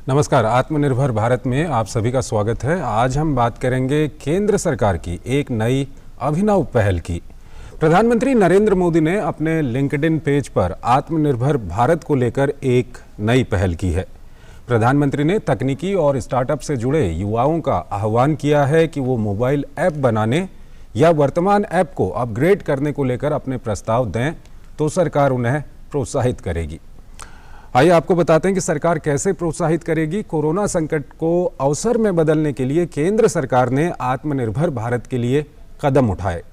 नमस्कार, आत्मनिर्भर भारत में आप सभी का स्वागत है। आज हम बात करेंगे केंद्र सरकार की एक नई अभिनव पहल की। प्रधानमंत्री नरेंद्र मोदी ने अपने लिंक्डइन पेज पर आत्मनिर्भर भारत को लेकर एक नई पहल की है। प्रधानमंत्री ने तकनीकी और स्टार्टअप से जुड़े युवाओं का आह्वान किया है कि वो मोबाइल ऐप बनाने या वर्तमान ऐप को अपग्रेड करने को लेकर अपने प्रस्ताव दें तो सरकार उन्हें प्रोत्साहित करेगी। आइए आपको बताते हैं कि सरकार कैसे प्रोत्साहित करेगी। कोरोना संकट को अवसर में बदलने के लिए केंद्र सरकार ने आत्मनिर्भर भारत के लिए कदम उठाए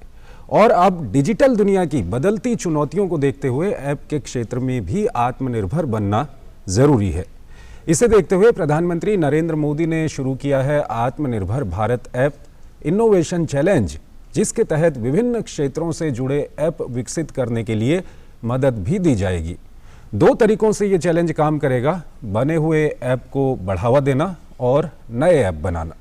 और अब डिजिटल दुनिया की बदलती चुनौतियों को देखते हुए ऐप के क्षेत्र में भी आत्मनिर्भर बनना जरूरी है। इसे देखते हुए प्रधानमंत्री नरेंद्र मोदी ने शुरू किया है आत्मनिर्भर भारत ऐप इनोवेशन चैलेंज, जिसके तहत विभिन्न क्षेत्रों से जुड़े ऐप विकसित करने के लिए मदद भी दी जाएगी। 2 तरीकों से ये चैलेंज काम करेगा: बने हुए ऐप को बढ़ावा देना और नए ऐप बनाना।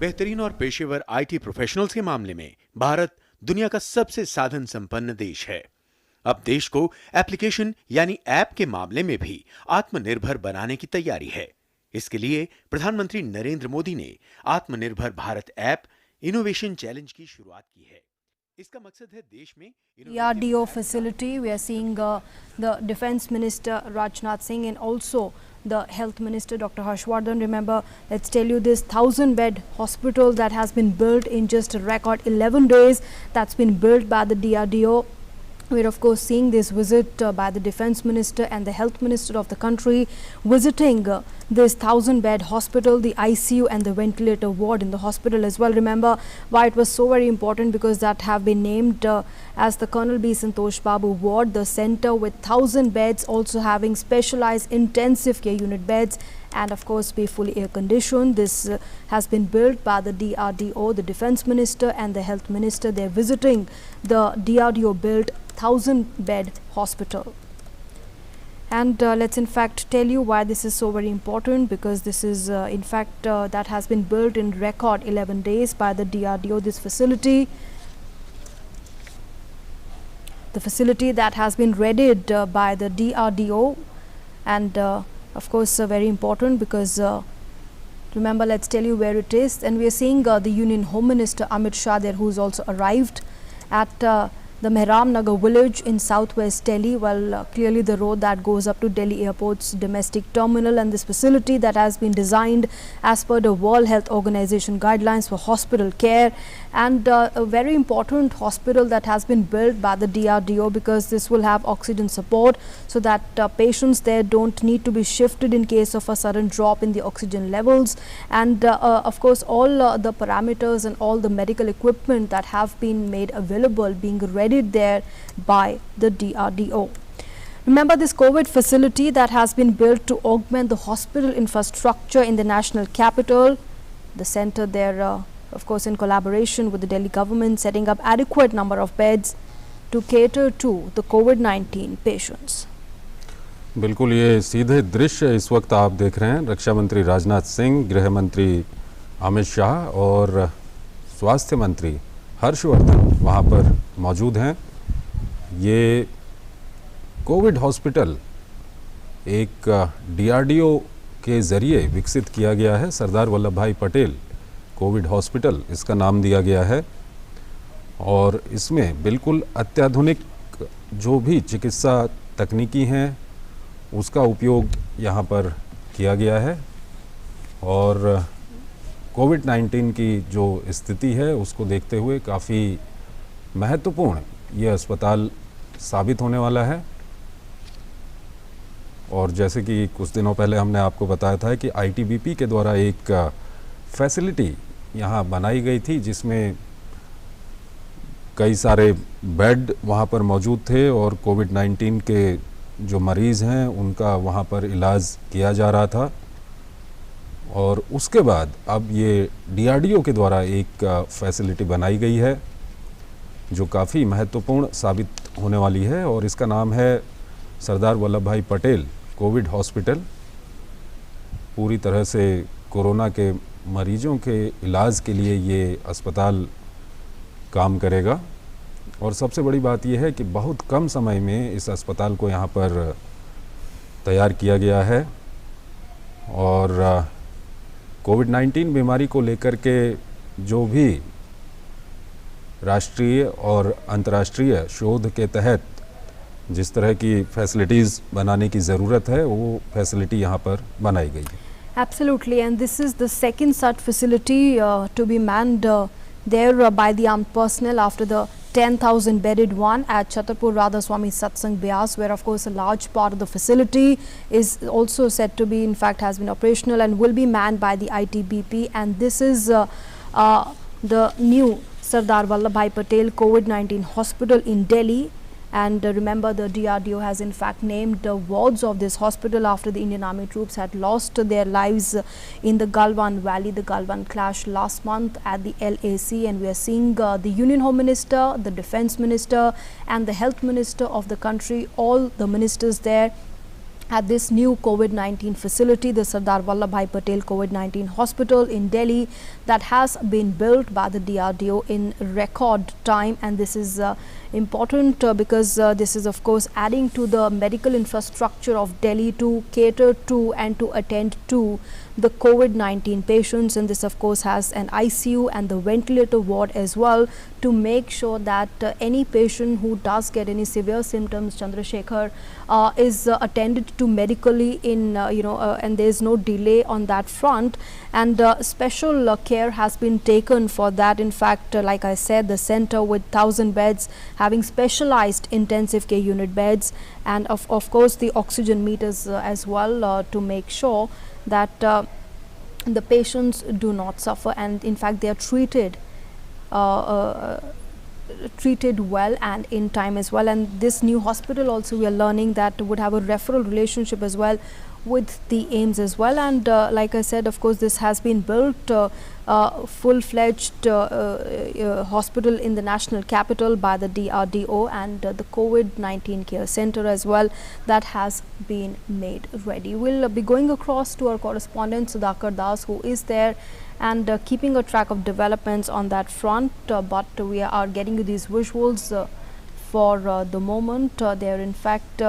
बेहतरीन और पेशेवर आईटी प्रोफेशनल्स के मामले में भारत दुनिया का सबसे साधन संपन्न देश है। अब देश को एप्लीकेशन यानी ऐप के मामले में भी आत्मनिर्भर बनाने की तैयारी है। इसके लिए प्रधानमंत्री नरेंद्र मोदी ने आत्मनिर्भर भारत ऐप इनोवेशन चैलेंज की शुरुआत की है। इसका मकसद है देश में DRDO facility. We are seeing the Defense Minister Rajnath Singh and also the Health Minister Dr. Harshvardhan. Remember, let's tell you this 1000-bed hospital that has been built in just a record 11 days. That's been built by the DRDO. We're of course seeing this visit by the Defense Minister and the Health Minister of the country visiting this 1000-bed hospital, the ICU and the ventilator ward in the hospital as well. Remember why it was so very important, because that have been named as the Colonel B. Santosh Babu ward, the center with 1000 beds, also having specialized intensive care unit beds and of course be fully air conditioned. This has been built by the DRDO, the Defense Minister and the Health Minister. They're visiting the DRDO built 1000-bed hospital. And let's in fact tell you why this is so very important, because this is in fact that has been built in record 11 days by the DRDO. This facility, the facility that has been readied by the DRDO, and of course very important because remember, let's tell you where it is. And we are seeing the Union Home Minister Amit Shah there, who's also arrived at the Mehram Nagar village in southwest Delhi. Well, clearly the road that goes up to Delhi Airport's domestic terminal, and this facility that has been designed as per the World Health Organization guidelines for hospital care, and a very important hospital that has been built by the DRDO, because this will have oxygen support so that patients there don't need to be shifted in case of a sudden drop in the oxygen levels. And of course all the parameters and all the medical equipment that have been made available being ready there by the DRDO. Remember this COVID facility that has been built to augment the hospital infrastructure in the national capital. The center there of course in collaboration with the Delhi government, setting up adequate number of beds to cater to the COVID-19 patients. बिल्कुल, ये सीधे दृश्य इस वक्त आप देख रहे हैं। रक्षा मंत्री राजनाथ सिंह, गृह मंत्री अमित शाह और स्वास्थ्य मंत्री हर्षवर्धन वहाँ पर मौजूद हैं। ये कोविड हॉस्पिटल एक DRDO के ज़रिए विकसित किया गया है। सरदार वल्लभ भाई पटेल कोविड हॉस्पिटल इसका नाम दिया गया है, और इसमें बिल्कुल अत्याधुनिक जो भी चिकित्सा तकनीकी हैं उसका उपयोग यहाँ पर किया गया है। और कोविड-19 की जो स्थिति है उसको देखते हुए काफ़ी महत्वपूर्ण ये अस्पताल साबित होने वाला है। और जैसे कि कुछ दिनों पहले हमने आपको बताया था कि ITBP के द्वारा एक फैसिलिटी यहाँ बनाई गई थी, जिसमें कई सारे बेड वहाँ पर मौजूद थे और कोविड-19 के जो मरीज़ हैं उनका वहाँ पर इलाज किया जा रहा था। और उसके बाद अब ये DRDO के द्वारा एक फैसिलिटी बनाई गई है जो काफ़ी महत्वपूर्ण साबित होने वाली है, और इसका नाम है सरदार वल्लभ भाई पटेल कोविड हॉस्पिटल। पूरी तरह से कोरोना के मरीजों के इलाज के लिए ये अस्पताल काम करेगा। और सबसे बड़ी बात यह है कि बहुत कम समय में इस अस्पताल को यहाँ पर तैयार किया गया है। और कोविड-19 बीमारी को लेकर के जो भी राष्ट्रीय और अंतर्राष्ट्रीय शोध के तहत जिस तरह की फैसिलिटीज़ बनाने की ज़रूरत है वो फैसिलिटी यहाँ पर बनाई गई है। Absolutely, and this is the second such facility to be manned there by the armed personnel after the 10,000 bedded one at Chhatarpur Radhaswamy Satsang Beas, where of course a large part of the facility is also said to be, in fact has been operational and will be manned by the ITBP. And this is the new Sardar Vallabhbhai Patel COVID-19 hospital in Delhi. And remember, the DRDO has in fact named wards of this hospital after the Indian Army troops had lost their lives in the Galwan Valley, the Galwan clash last month at the LAC. And we are seeing the Union Home Minister, the Defence Minister and the Health Minister of the country, all the ministers there at this new COVID-19 facility, the Sardar Vallabhbhai Patel COVID-19 hospital in Delhi, that has been built by the DRDO in record time. And this is important because this is of course adding to the medical infrastructure of Delhi to cater to and to attend to the COVID-19 patients. And this of course has an ICU and the ventilator ward as well, to make sure that any patient who does get any severe symptoms, Chandrasekhar, is attended to medically in and there is no delay on that front. And special care has been taken for that. In fact, like I said, the center with 1,000 beds, having specialized intensive care unit beds, and of course the oxygen meters as well, to make sure that the patients do not suffer, and in fact they are treated well and in time as well. And this new hospital also, we are learning that would have a referral relationship as well with the AIIMS as well. And like I said, of course this has been built full-fledged hospital in the national capital by the DRDO, and the COVID-19 care center as well, that has been made ready. We'll be going across to our correspondent Sudhakar Das, who is there and keeping a track of developments on that front, but we are getting you these visuals for the moment. There in fact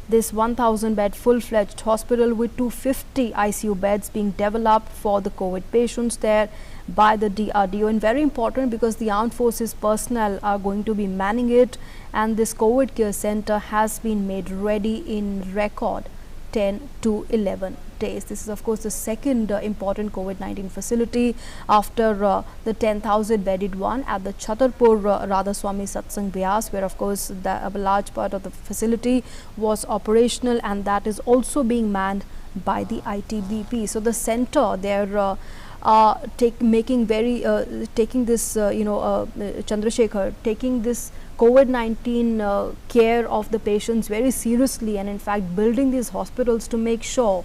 this 1,000 bed full-fledged hospital with 250 ICU beds being developed for the COVID patients there by the DRDO, and very important because the armed forces personnel are going to be manning it, and this COVID care center has been made ready in record 10 to 11 days. This is of course the second important COVID-19 facility after the 10,000 bedded one at the Chhatarpur Radhaswamy Satsang Beas, where of course a large part of the facility was operational, and that is also being manned by the ITBP. So the center there taking this Chandrasekhar, taking this COVID-19 care of the patients very seriously, and in fact building these hospitals to make sure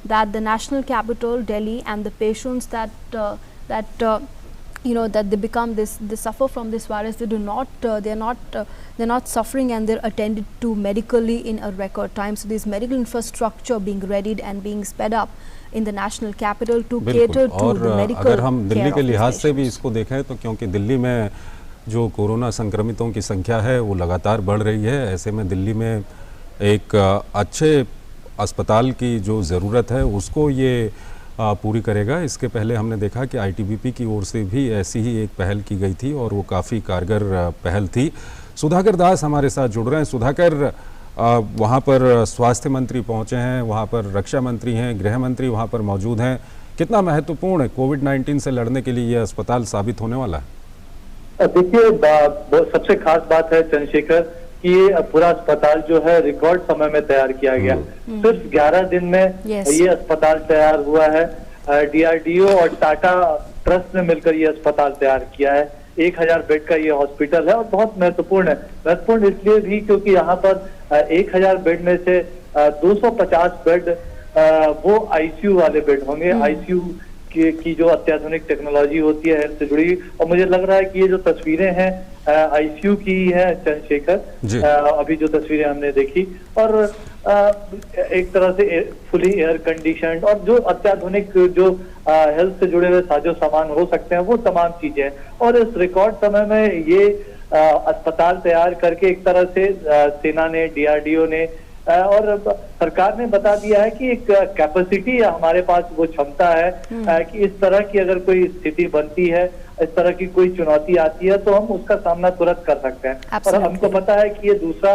that the national capital Delhi and the patients that they become they suffer from this virus, they do not they're not suffering, and they're attended to medically in a record time. So this medical infrastructure being readied and being sped up in the national capital to cater to the medical अगर हम दिल्ली के लिहाज से भी patients. इसको देखें तो क्योंकि दिल्ली में जो कोरोना संक्रमितों की संख्या है वो लगातार बढ़ रही है, ऐसे में दिल्ली में एक अच्छे अस्पताल की जो ज़रूरत है उसको ये पूरी करेगा। इसके पहले हमने देखा कि आईटीबीपी की ओर से भी ऐसी ही एक पहल की गई थी और वो काफ़ी कारगर पहल थी। सुधाकर दास हमारे साथ जुड़ रहे हैं। सुधाकर, वहाँ पर स्वास्थ्य मंत्री पहुँचे हैं, वहाँ पर रक्षा मंत्री हैं, गृह मंत्री वहाँ पर मौजूद हैं। कितना महत्वपूर्ण कोविड-19 से लड़ने के लिए ये अस्पताल साबित होने वाला है? देखिए, सबसे खास बात है चंद्रशेखर कि ये पूरा अस्पताल जो है रिकॉर्ड समय में तैयार किया गया। सिर्फ 11 दिन में ये अस्पताल तैयार हुआ है। डीआरडीओ और टाटा ट्रस्ट ने मिलकर ये अस्पताल तैयार किया है। 1000 बेड का ये हॉस्पिटल है और बहुत महत्वपूर्ण है। महत्वपूर्ण इसलिए भी क्योंकि यहाँ पर 1000 बेड में से 250 बेड वो आईसीयू वाले बेड होंगे। आईसीयू की जो अत्याधुनिक टेक्नोलॉजी होती है हेल्थ से जुड़ी, और मुझे लग रहा है कि ये जो तस्वीरें हैं आईसीयू की है चंद्रशेखर, अभी जो तस्वीरें हमने देखी, और एक तरह से फुली एयर कंडीशन और जो अत्याधुनिक जो हेल्थ से जुड़े हुए साजो सामान हो सकते हैं वो तमाम चीजें, और इस रिकॉर्ड समय में ये अस्पताल तैयार करके एक तरह से सेना ने, डीआरडीओ ने और सरकार ने बता दिया है कि एक कैपेसिटी हमारे पास वो क्षमता है कि इस तरह की अगर कोई स्थिति बनती है, इस तरह की कोई चुनौती आती है तो हम उसका सामना तुरंत कर सकते हैं। और हमको पता है कि ये दूसरा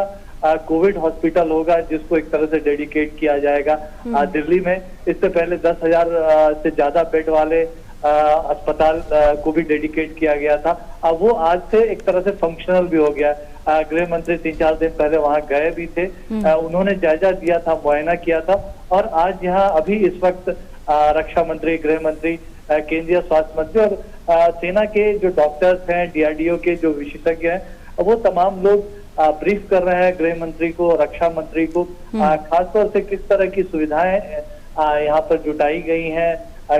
कोविड हॉस्पिटल होगा जिसको एक तरह से डेडिकेट किया जाएगा दिल्ली में। इससे पहले 10,000 से ज्यादा बेड वाले अस्पताल को भी डेडिकेट किया गया था। अब वो आज से एक तरह से फंक्शनल भी हो गया। गृह मंत्री 3-4 दिन पहले वहां गए भी थे, उन्होंने जायजा दिया था, मुआयना किया था। और आज यहाँ अभी इस वक्त रक्षा मंत्री, गृह मंत्री, केंद्रीय स्वास्थ्य मंत्री और सेना के जो डॉक्टर्स हैं, DRDO के जो विशेषज्ञ हैं, वो तमाम लोग ब्रीफ कर रहे हैं गृह मंत्री को, रक्षा मंत्री को, खासतौर से किस तरह की सुविधाएं यहाँ पर जुटाई गई हैं,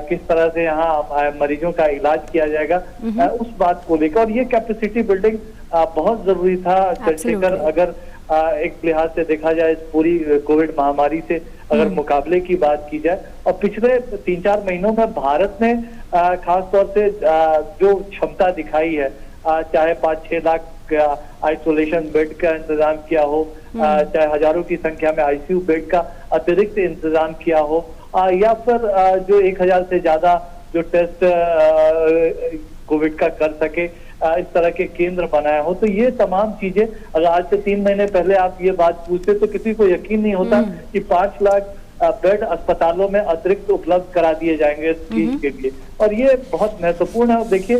किस तरह से यहाँ मरीजों का इलाज किया जाएगा, उस बात को लेकर। और ये कैपेसिटी बिल्डिंग बहुत जरूरी था चंद्रशेखर। अगर एक लिहाज से देखा जाए इस पूरी कोविड महामारी से अगर मुकाबले की बात की जाए, और पिछले 3-4 महीनों में भारत ने खासतौर से जो क्षमता दिखाई है, चाहे 5-6 लाख आइसोलेशन बेड का इंतजाम किया हो, चाहे हजारों की संख्या में ICU बेड का अतिरिक्त इंतजाम किया हो, या फिर जो 1000 से ज्यादा जो टेस्ट कोविड का कर सके, इस तरह के केंद्र बनाए हो, तो ये तमाम चीजें अगर आज से 3 महीने पहले आप ये बात पूछते तो किसी को यकीन नहीं होता कि 5 लाख बेड अस्पतालों में अतिरिक्त उपलब्ध करा दिए जाएंगे इस चीज के लिए। और ये बहुत महत्वपूर्ण है। देखिए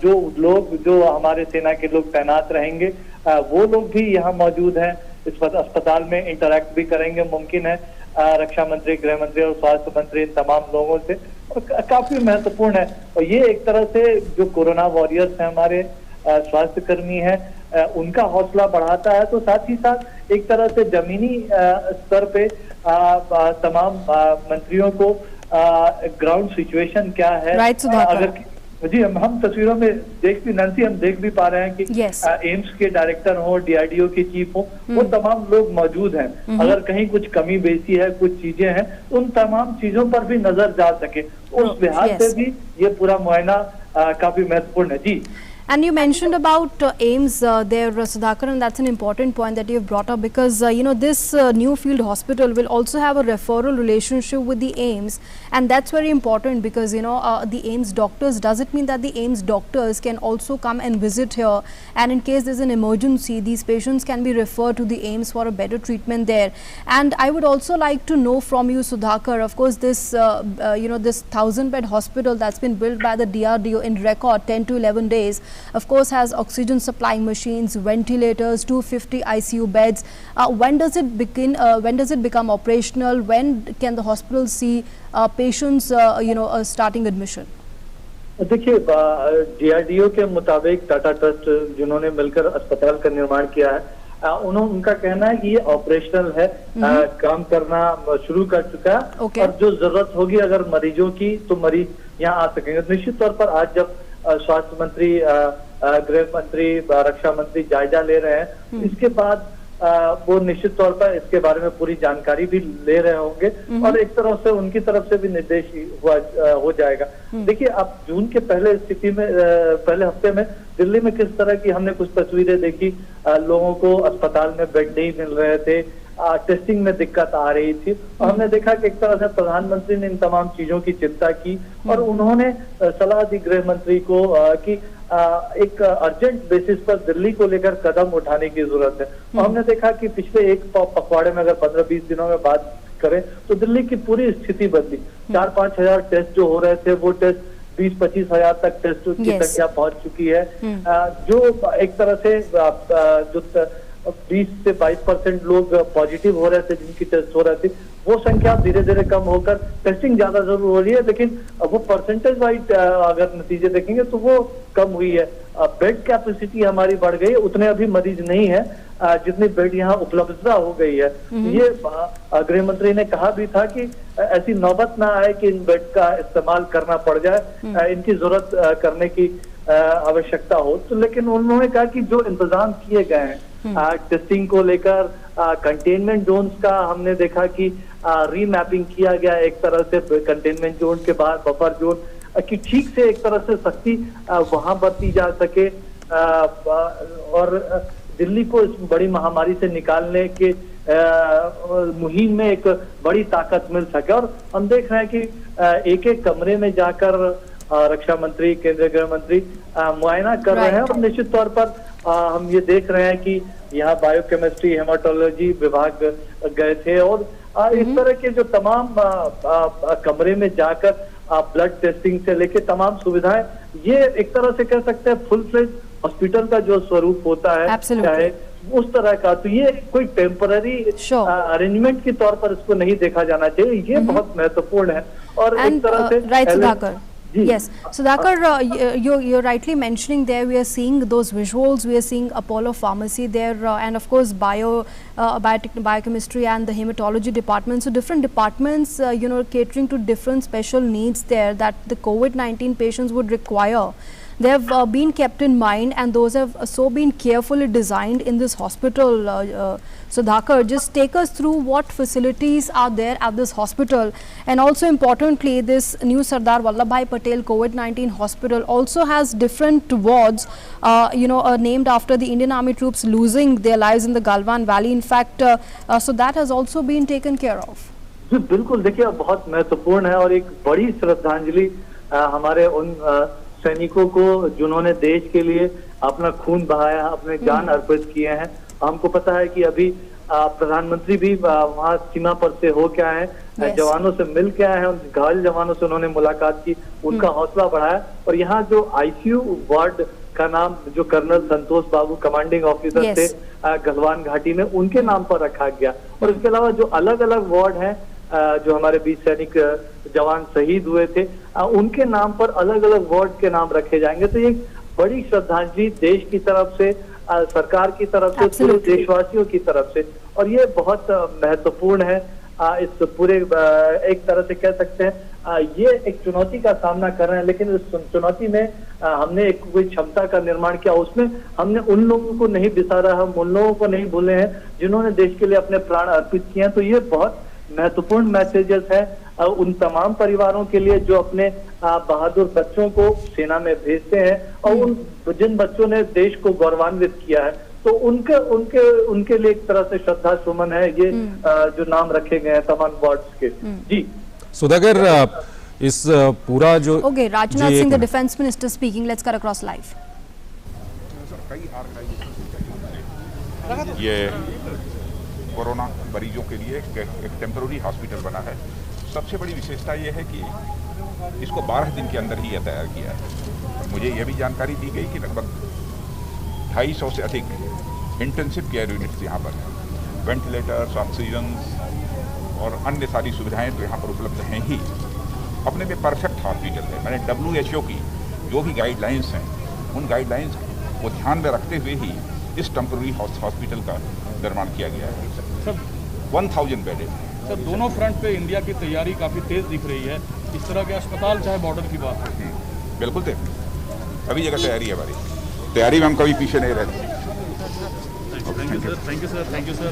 जो हमारे सेना के लोग तैनात रहेंगे, वो लोग भी यहाँ मौजूद हैं, इस अस्पताल में इंटरैक्ट भी करेंगे, मुमकिन है रक्षा मंत्री, गृह मंत्री और स्वास्थ्य मंत्री इन तमाम लोगों से, और काफी महत्वपूर्ण है। और ये एक तरह से जो कोरोना वॉरियर्स हैं, हमारे स्वास्थ्य कर्मी हैं, उनका हौसला बढ़ाता है। तो साथ ही साथ एक तरह से जमीनी स्तर पे तमाम मंत्रियों को ग्राउंड सिचुएशन क्या है, अगर जी हम तस्वीरों में हम देख भी पा रहे हैं कि एम्स के डायरेक्टर हो, DRDO के चीफ हो, वो तमाम लोग मौजूद हैं। अगर कहीं कुछ कमी बेसी है, कुछ चीजें हैं, उन तमाम चीजों पर भी नजर जा सके, उस लिहाज से भी ये पूरा मुआयना काफी महत्वपूर्ण है। जी। And you mentioned about AIIMS there, Sudhakar, and that's an important point that you've brought up, because this new field hospital will also have a referral relationship with the AIIMS, and that's very important because the AIIMS doctors, does it mean that the AIIMS doctors can also come and visit here, and in case there's an emergency, these patients can be referred to the AIIMS for a better treatment there? And I would also like to know from you, Sudhakar, of course this this 1000-bed hospital that's been built by the DRDO in record 10 to 11 days, of course has oxygen supplying machines, ventilators, 250 ICU beds. When does it begin? When does it become operational? When can the hospital see patients starting admission? देखिए, DRDO के मुताबिक Tata trust जिन्होंने मिलकर अस्पताल का निर्माण किया है, उनका कहना है कि ये ऑपरेशनल है, काम करना शुरू कर चुका है। और जो जरूरत होगी अगर मरीजों की, तो मरीज यहाँ आ सकेंगे। निश्चित तौर पर आज जब स्वास्थ्य मंत्री, गृह मंत्री, रक्षा मंत्री जायजा ले रहे हैं, इसके बाद वो निश्चित तौर पर इसके बारे में पूरी जानकारी भी ले रहे होंगे, और एक तरह से उनकी तरफ से भी निर्देश हो जाएगा। देखिए, अब जून के पहले स्थिति में, पहले हफ्ते में दिल्ली में किस तरह की हमने कुछ तस्वीरें देखी, लोगों को अस्पताल में बेड नहीं मिल रहे थे, टेस्टिंग में दिक्कत आ रही थी, और हमने देखा कि एक तरह से प्रधानमंत्री ने इन तमाम चीजों की चिंता की, और उन्होंने सलाह दी गृह मंत्री को कि एक अर्जेंट बेसिस पर दिल्ली को लेकर कदम उठाने की जरूरत है। और हमने देखा कि पिछले एक पखवाड़े में अगर 15-20 दिनों में बात करें तो दिल्ली की पूरी स्थिति बदली। 4-5 हजार टेस्ट जो हो रहे थे, वो टेस्ट 20-25 हजार तक टेस्ट की संख्या पहुंच चुकी है, जो एक तरह से जो 20 से 22% लोग पॉजिटिव हो रहे थे जिनकी टेस्ट हो रहे थे, वो संख्या धीरे धीरे कम होकर टेस्टिंग ज्यादा जरूर हो रही है, लेकिन वो परसेंटेज वाइज अगर नतीजे देखेंगे तो वो कम हुई है। बेड कैपेसिटी हमारी बढ़ गई, उतने अभी मरीज नहीं है जितनी बेड यहाँ उपलब्धता हो गई है। ये गृह मंत्री ने कहा भी था कि ऐसी नौबत ना आए कि इन बेड का इस्तेमाल करना पड़ जाए, इनकी जरूरत करने की आवश्यकता हो। तो लेकिन उन्होंने कहा कि जो इंतजाम किए गए हैं टेस्टिंग को लेकर, कंटेनमेंट जोन्स का हमने देखा कि रीमैपिंग किया गया एक तरह से कंटेनमेंट जोन के बाद बफर जोन, कि ठीक से एक तरह से सख्ती वहां बरती जा सके, और दिल्ली को इस बड़ी महामारी से निकालने के मुहिम में एक बड़ी ताकत मिल सके। और हम देख रहे हैं कि एक एक कमरे में जाकर रक्षा मंत्री, केंद्रीय गृह मंत्री मुआयना कर रहे हैं। और निश्चित तौर पर हम ये देख रहे हैं कि यहाँ बायोकेमिस्ट्री, हेमाटोलॉजी विभाग गए थे और इस तरह के जो तमाम कमरे में जाकर ब्लड टेस्टिंग से लेके तमाम सुविधाएं, ये एक तरह से कह सकते हैं फुल फ्लेज हॉस्पिटल का जो स्वरूप होता है, चाहे उस तरह का। तो ये कोई टेम्पररी अरेंजमेंट के तौर पर इसको नहीं देखा जाना चाहिए, ये बहुत महत्वपूर्ण है। और एक तरह से Yes, Sudhakar, you're rightly mentioning there. We are seeing those visuals. We are seeing Apollo Pharmacy there, and of course biochemistry and the hematology department. So different departments, catering to different special needs there that the COVID-19 patients would require. They have been kept in mind, and those have so been carefully designed in this hospital. Sudhakar, just take us through what facilities are there at this hospital, and also importantly, this new Sardar Vallabhbhai Patel COVID-19 hospital also has different wards, named after the Indian Army troops losing their lives in the Galwan Valley. In fact, so that has also been taken care of. जी बिल्कुल, देखिए बहुत महत्वपूर्ण है और एक बड़ी श्रद्धांजलि हमारे उन सैनिकों को जिन्होंने देश के लिए अपना खून बहाया, अपने जान अर्पित किए हैं। हमको पता है कि अभी प्रधानमंत्री भी वहाँ सीमा पर से हो के आए हैं, जवानों से मिल के आए हैं, उन घायल जवानों से उन्होंने मुलाकात की, उनका हौसला बढ़ाया। और यहाँ जो आईसीयू वार्ड का नाम जो कर्नल संतोष बाबू कमांडिंग ऑफिसर थे गलवान घाटी में, उनके नाम पर रखा गया। और इसके अलावा जो अलग अलग वार्ड हैं जो हमारे 20 सैनिक जवान शहीद हुए थे, उनके नाम पर अलग अलग वार्ड के नाम रखे जाएंगे। तो ये बड़ी श्रद्धांजलि देश की तरफ से, सरकार की तरफ से, पूरे देशवासियों की तरफ से, और ये बहुत महत्वपूर्ण है। इस पूरे एक तरह से कह सकते हैं ये एक चुनौती का सामना कर रहे हैं, लेकिन इस चुनौती में हमने एक कोई क्षमता का निर्माण किया, उसमें हमने उन लोगों को नहीं बिसारा, हम उन लोगों को नहीं भूले हैं जिन्होंने देश के लिए अपने प्राण अर्पित किए हैं। तो ये बहुत महत्वपूर्ण मैसेजेस है उन तमाम परिवारों के लिए जो अपने बहादुर बच्चों को सेना में भेजते हैं और उन जिन बच्चों ने देश को गौरवान्वित किया है, तो उनके लिए एक तरह से श्रद्धा सुमन है ये जो नाम रखे गए हैं तमाम वार्ड्स के। जी सुधाकर, इस पूरा जो Rajnath Singh the defence minister speaking, let's cut across live. ये कोरोना मरीजों के लिए एक टेम्पररी हॉस्पिटल बना है। सबसे बड़ी विशेषता ये है कि इसको 12 दिन के अंदर ही तैयार किया है। मुझे यह भी जानकारी दी गई कि लगभग 250 से अधिक इंटेंसिव केयर यूनिट्स यहाँ पर हैं, वेंटिलेटर्स, ऑक्सीजन और अन्य सारी सुविधाएं तो यहाँ पर उपलब्ध हैं ही। अपने में परफेक्ट हॉस्पिटल है। मैंने WHO की जो भी गाइडलाइंस हैं, उन गाइडलाइंस को ध्यान में रखते हुए ही इस टेम्पररी हॉस्पिटल का निर्माण किया गया है। Sir 1000 bedded. सर दोनों फ्रंट पे इंडिया की तैयारी काफ़ी तेज़ दिख रही है। इस तरह के अस्पताल चाहे बॉर्डर की बात है, बिल्कुल थे, सभी जगह तैयारी है हमारी। तैयारी में हम कभी पीछे नहीं रहते। Thank you sir, thank you sir, thank you sir.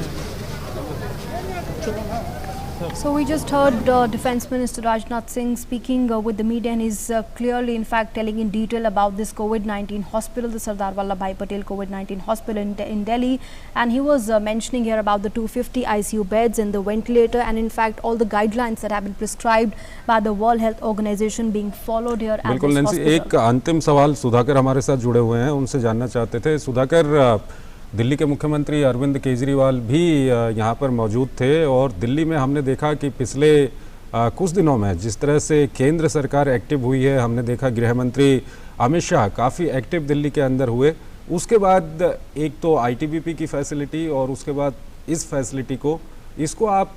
So we just heard Defence Minister Rajnath Singh speaking with the media, and he's clearly in fact telling in detail about this COVID-19 hospital, the Sardar Vallabhbhai Patel COVID-19 hospital in Delhi, and he was mentioning here about the 250 ICU beds and the ventilator, and in fact all the guidelines that have been prescribed by the World Health Organization being followed here at this hospital. एक अंतिम सवाल सुधाकर हमारे साथ जुड़े हुए हैं, उनसे जानना चाहते थे। सुधाकर, दिल्ली के मुख्यमंत्री अरविंद केजरीवाल भी यहाँ पर मौजूद थे और दिल्ली में हमने देखा कि पिछले कुछ दिनों में जिस तरह से केंद्र सरकार एक्टिव हुई है, हमने देखा गृह मंत्री अमित शाह काफ़ी एक्टिव दिल्ली के अंदर हुए। उसके बाद एक तो ITBP की फैसिलिटी और उसके बाद इस फैसिलिटी को, इसको आप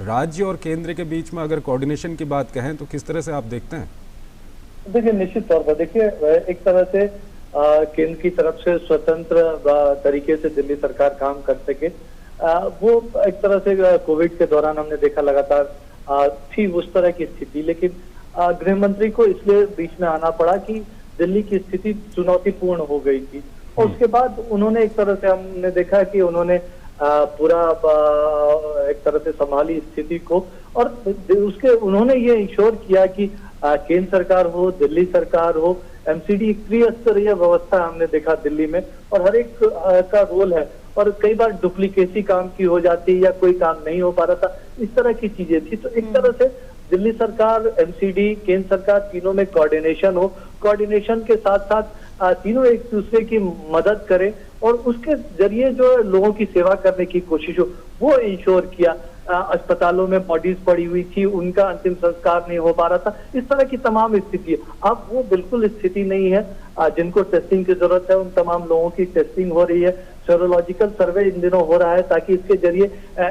राज्य और केंद्र के बीच में अगर कोऑर्डिनेशन की बात कहें तो किस तरह से आप देखते हैं? देखिए निश्चित तौर पर देखिए एक तरह से केंद्र की तरफ से स्वतंत्र तरीके से दिल्ली सरकार काम कर सके, वो एक तरह से कोविड के दौरान हमने देखा लगातार थी उस तरह की स्थिति, लेकिन गृह मंत्री को इसलिए बीच में आना पड़ा कि दिल्ली की स्थिति चुनौतीपूर्ण हो गई थी। और उसके बाद उन्होंने एक तरह से हमने देखा कि उन्होंने पूरा एक तरह से संभाली स्थिति को, और उसके उन्होंने ये इंश्योर किया कि केंद्र सरकार हो, दिल्ली सरकार हो, MCD त्रिस्तरीय व्यवस्था हमने देखा दिल्ली में, और हर एक का रोल है। और कई बार डुप्लीकेसी काम की हो जाती या कोई काम नहीं हो पा रहा था, इस तरह की चीजें थी। तो एक तरह से दिल्ली सरकार, एमसीडी, केंद्र सरकार, तीनों में कोऑर्डिनेशन हो, कोऑर्डिनेशन के साथ साथ तीनों एक दूसरे की मदद करें और उसके जरिए जो लोगों की सेवा करने की कोशिश हो वो इंश्योर किया। अस्पतालों में बॉडीज पड़ी हुई थी, उनका अंतिम संस्कार नहीं हो पा रहा था, इस तरह की तमाम स्थिति। अब वो बिल्कुल स्थिति नहीं है। जिनको टेस्टिंग की जरूरत है उन तमाम लोगों की टेस्टिंग हो रही है, सेरोलॉजिकल सर्वे इन दिनों हो रहा है ताकि इसके जरिए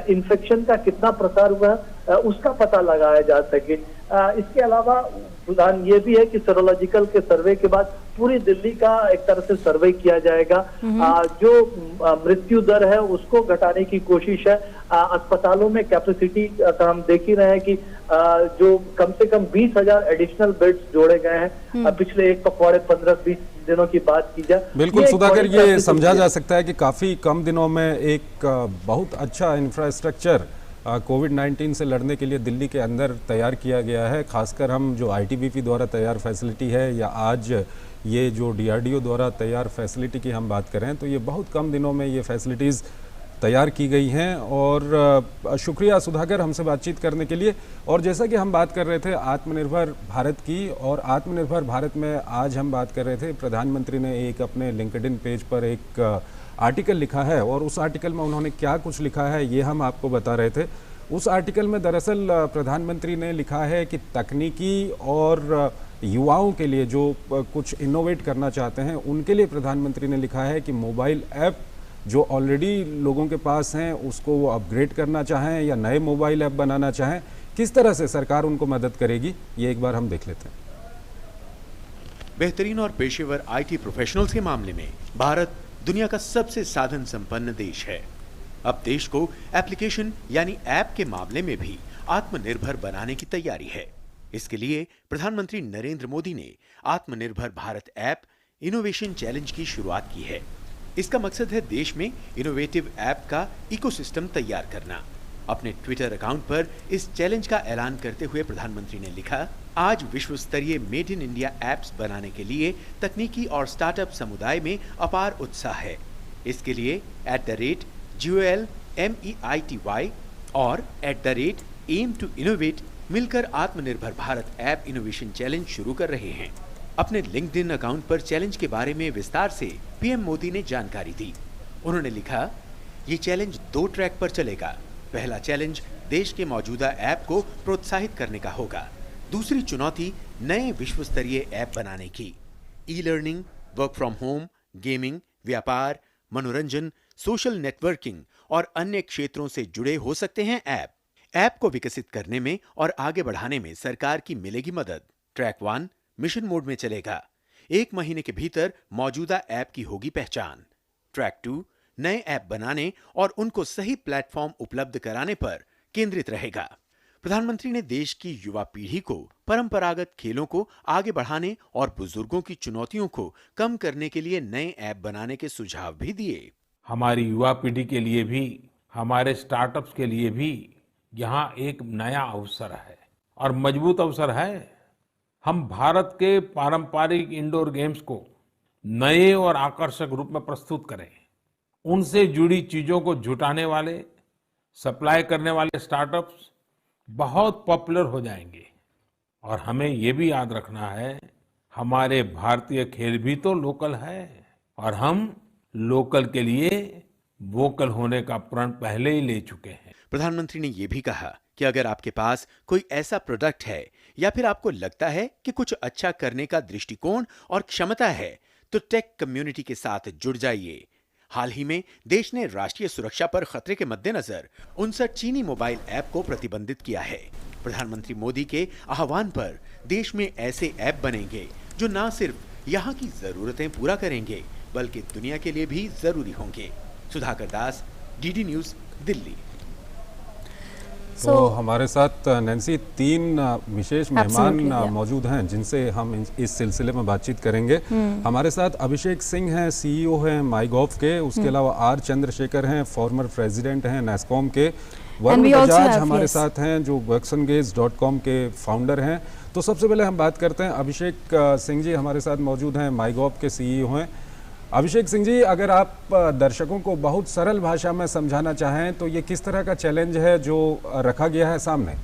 इन्फेक्शन का कितना प्रसार हुआ है उसका पता लगाया जा सके। इसके अलावा रुझान ये भी है कि सेरोलॉजिकल के सर्वे के बाद पूरी दिल्ली का एक तरह से सर्वे किया जाएगा। जो मृत्यु दर है उसको घटाने की कोशिश है। अस्पतालों में कैपेसिटी हम देख ही रहे हैं कि जो कम से कम 20,000 एडिशनल बेड्स जोड़े गए हैं पिछले 1 पखवाड़े 15-20 दिनों की बात की जाए। बिल्कुल सुधाकर, ये समझा जा सकता है कि काफी कम दिनों में एक बहुत अच्छा इंफ्रास्ट्रक्चर कोविड-19 से लड़ने के लिए दिल्ली के अंदर तैयार किया गया है। खासकर हम जो आईटीबीपी द्वारा तैयार फैसिलिटी है या आज ये जो डीआरडीओ द्वारा तैयार फैसिलिटी की हम बात करें तो ये बहुत कम दिनों में ये फैसिलिटीज़ तैयार की गई हैं। और शुक्रिया सुधाकर हमसे बातचीत करने के लिए। और जैसा कि हम बात कर रहे थे आत्मनिर्भर भारत की, और आत्मनिर्भर भारत में आज हम बात कर रहे थे, प्रधानमंत्री ने एक अपने लिंक्डइन पेज पर एक आर्टिकल लिखा है और उस आर्टिकल में उन्होंने क्या कुछ लिखा है ये हम आपको बता रहे थे। उस आर्टिकल में दरअसल प्रधानमंत्री ने लिखा है कि तकनीकी और युवाओं के लिए जो कुछ इनोवेट करना चाहते हैं उनके लिए प्रधानमंत्री ने लिखा है कि मोबाइल ऐप जो ऑलरेडी लोगों के पास हैं उसको वो अपग्रेड करना चाहें या नए मोबाइल ऐप बनाना चाहें, किस तरह से सरकार उनको मदद करेगी ये एक बार हम देख लेते हैं। बेहतरीन और पेशेवर आईटी प्रोफेशनल्स के मामले में भारत दुनिया का सबसे साधन संपन्न देश है। अब देश को एप्लीकेशन यानी ऐप के मामले में भी आत्मनिर्भर बनाने की तैयारी है। इसके लिए प्रधानमंत्री नरेंद्र मोदी ने आत्मनिर्भर भारत ऐप इनोवेशन चैलेंज की शुरुआत की है। इसका मकसद है देश में इनोवेटिव ऐप का इकोसिस्टम तैयार करना। अपने ट्विटर अकाउंट पर इस चैलेंज का ऐलान करते हुए प्रधानमंत्री ने लिखा, आज विश्व स्तरीय मेड इन इंडिया ऐप्स बनाने के लिए तकनीकी और स्टार्टअप समुदाय में अपार उत्साह है। इसके लिए @GOLMEITY और @AIM2Innovate मिलकर आत्मनिर्भर भारत ऐप इनोवेशन चैलेंज शुरू कर रहे हैं। अपने लिंक्डइन अकाउंट पर चैलेंज के बारे में विस्तार से पीएम मोदी ने जानकारी दी। उन्होंने लिखा, ये चैलेंज 2 ट्रैक पर चलेगा। पहला चैलेंज देश के मौजूदा ऐप को प्रोत्साहित करने का होगा। दूसरी चुनौती नए विश्व स्तरीय ऐप बनाने की। E learning, work from home, gaming, व्यापार, मनोरंजन, सोशल नेटवर्किंग और अन्य क्षेत्रों से जुड़े हो सकते हैं ऐप को विकसित करने में और आगे बढ़ाने में सरकार की मिलेगी मदद। ट्रैक 1 मिशन मोड में चलेगा। 1 महीने के भीतर मौजूदा ऐप की होगी पहचान। ट्रैक 2 नए ऐप बनाने और उनको सही प्लेटफॉर्म उपलब्ध कराने पर केंद्रित रहेगा। प्रधानमंत्री ने देश की युवा पीढ़ी को परंपरागत खेलों को आगे बढ़ाने और बुजुर्गों की चुनौतियों को कम करने के लिए नए ऐप बनाने के सुझाव भी दिए। हमारी युवा पीढ़ी के लिए भी, हमारे स्टार्टअप्स के लिए भी यहाँ एक नया अवसर है और मजबूत अवसर है। हम भारत के पारंपरिक इंडोर गेम्स को नए और आकर्षक रूप में प्रस्तुत करें। उनसे जुड़ी चीजों को जुटाने वाले, सप्लाई करने वाले स्टार्टअप्स बहुत पॉपुलर हो जाएंगे। और हमें ये भी याद रखना है, हमारे भारतीय खेल भी तो लोकल है और हम लोकल के लिए वोकल होने का प्रण पहले ही ले चुके हैं। प्रधानमंत्री ने यह भी कहा कि अगर आपके पास कोई ऐसा प्रोडक्ट है या फिर आपको लगता है कि कुछ अच्छा करने का दृष्टिकोण और क्षमता है तो टेक कम्युनिटी के साथ जुड़ जाइए। हाल ही में देश ने राष्ट्रीय सुरक्षा पर खतरे के मद्देनजर 59 चीनी मोबाइल ऐप को प्रतिबंधित किया है। प्रधानमंत्री मोदी के आह्वान पर देश में ऐसे ऐप बनेंगे जो न सिर्फ यहाँ की जरूरतें पूरा करेंगे बल्कि दुनिया के लिए भी जरूरी होंगे। सुधाकर दास, डीडी न्यूज, दिल्ली। तो हमारे साथ नैन्सी 3 विशेष मेहमान मौजूद हैं जिनसे हम इस सिलसिले में बातचीत करेंगे। हमारे साथ अभिषेक सिंह हैं, सीईओ हैं माईगॉव के। उसके अलावा आर चंद्रशेखर हैं, फॉर्मर प्रेसिडेंट हैं नैस्कॉम के। वरुण बजाज हमारे साथ हैं जो vaccinages.com के फाउंडर हैं। तो सबसे पहले हम बात करते हैं, अभिषेक सिंह जी हमारे साथ मौजूद हैं, माईगॉव के सीईओ हैं। अभिषेक सिंह जी, अगर आप दर्शकों को बहुत सरल भाषा में समझाना चाहें तो ये किस तरह का चैलेंज है जो रखा गया है सामने?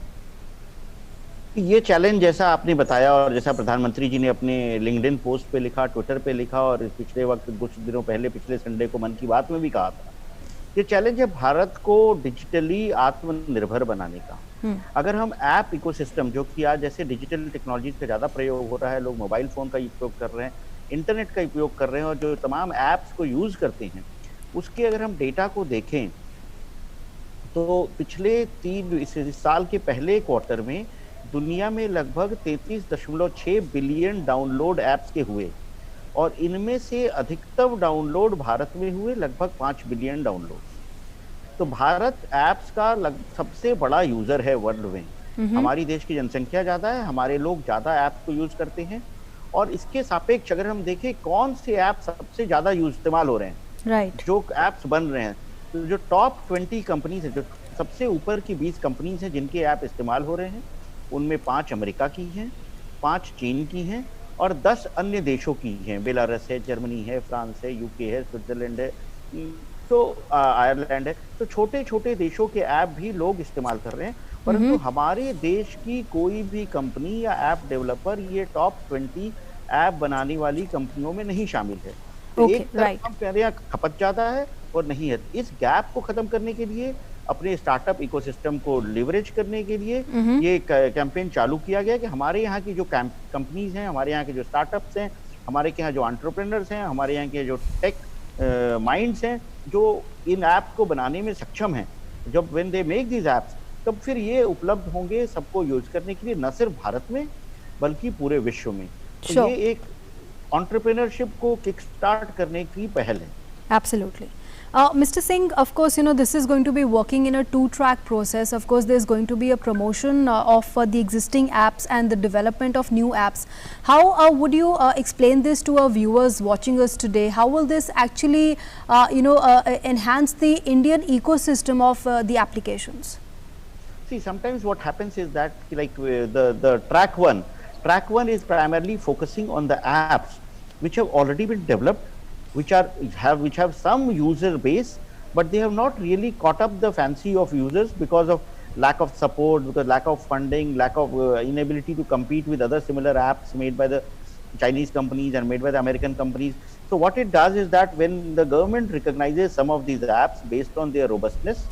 ये चैलेंज जैसा आपने बताया और जैसा प्रधानमंत्री जी ने अपने लिंक्डइन पोस्ट पे लिखा, ट्विटर पे लिखा और पिछले वक्त कुछ दिनों पहले पिछले संडे को मन की बात में भी कहा था, ये चैलेंज है भारत को डिजिटली आत्मनिर्भर बनाने का। अगर हम ऐप इकोसिस्टम, जो कि आज जैसे डिजिटल टेक्नोलॉजी का ज़्यादा प्रयोग हो रहा है, लोग मोबाइल फ़ोन का उपयोग कर रहे हैं, इंटरनेट का उपयोग कर रहे हैं और जो तमाम ऐप्स को यूज़ करते हैं, उसके अगर हम डेटा को देखें तो पिछले इस साल के पहले क्वार्टर में दुनिया में लगभग 33.6 बिलियन डाउनलोड ऐप्स के हुए और इनमें से अधिकतम डाउनलोड भारत में हुए लगभग 5 बिलियन डाउनलोड। तो भारत ऐप्स का सबसे बड़ा यूजर है वर्ल्ड में। हमारी देश की जनसंख्या ज्यादा है, हमारे लोग ज्यादा ऐप्स को यूज करते हैं और इसके सापेक्ष अगर हम देखें कौन से ऐप सबसे ज्यादा इस्तेमाल हो रहे हैं, राइट, जो ऐप्स बन रहे हैं, तो जो टॉप 20 कंपनीज है, जो सबसे ऊपर की 20 कंपनीज हैं जिनके ऐप इस्तेमाल हो रहे हैं, उनमें 5 अमेरिका की हैं, 5 चीन की हैं और 10 अन्य देशों की हैं। बेलारस है, जर्मनी है, फ्रांस है, यूके है, स्विट्जरलैंड है, तो आयरलैंड है। तो छोटे छोटे देशों के ऐप भी लोग इस्तेमाल कर रहे हैं, परंतु हमारे देश की कोई भी कंपनी या ऐप डेवलपर ये टॉप 20 ऐप बनाने वाली कंपनियों में नहीं शामिल है। तो एक तरफ हम कह रहे हैं खपत ज्यादा है और नहीं है। इस गैप को खत्म करने के लिए, अपने स्टार्टअप इकोसिस्टम को लिवरेज करने के लिए ये कैंपेन चालू किया गया कि हमारे यहाँ की जो कंपनीज हैं, हमारे यहाँ के जो स्टार्टअप्स हैं, हमारे यहाँ जो एंटरप्रेन्योर्स हैं, हमारे यहाँ के जो टेक माइंड्स हैं, जो इन ऐप को बनाने में सक्षम हैं, जब when they make these apps, तब फिर ये उपलब्ध होंगे सबको यूज करने के लिए, न सिर्फ भारत में बल्कि पूरे विश्व में। तो ये एक एंटरप्रेन्योरशिप को किक स्टार्ट करने की पहल है। Absolutely. Mr. Singh, of course, you know, this is going to be working in a two-track process. Of course, there's going to be a promotion of the existing apps and the development of new apps. How would you explain this to our viewers watching us today? How will this actually, enhance the Indian ecosystem of the applications? See, sometimes what happens is that, like the track one is primarily focusing on the apps which have already been developed, which have some user base, but they have not really caught up the fancy of users because of lack of support, because lack of funding, lack of inability to compete with other similar apps made by the Chinese companies and made by the American companies. So what it does is that when the government recognizes some of these apps based on their robustness,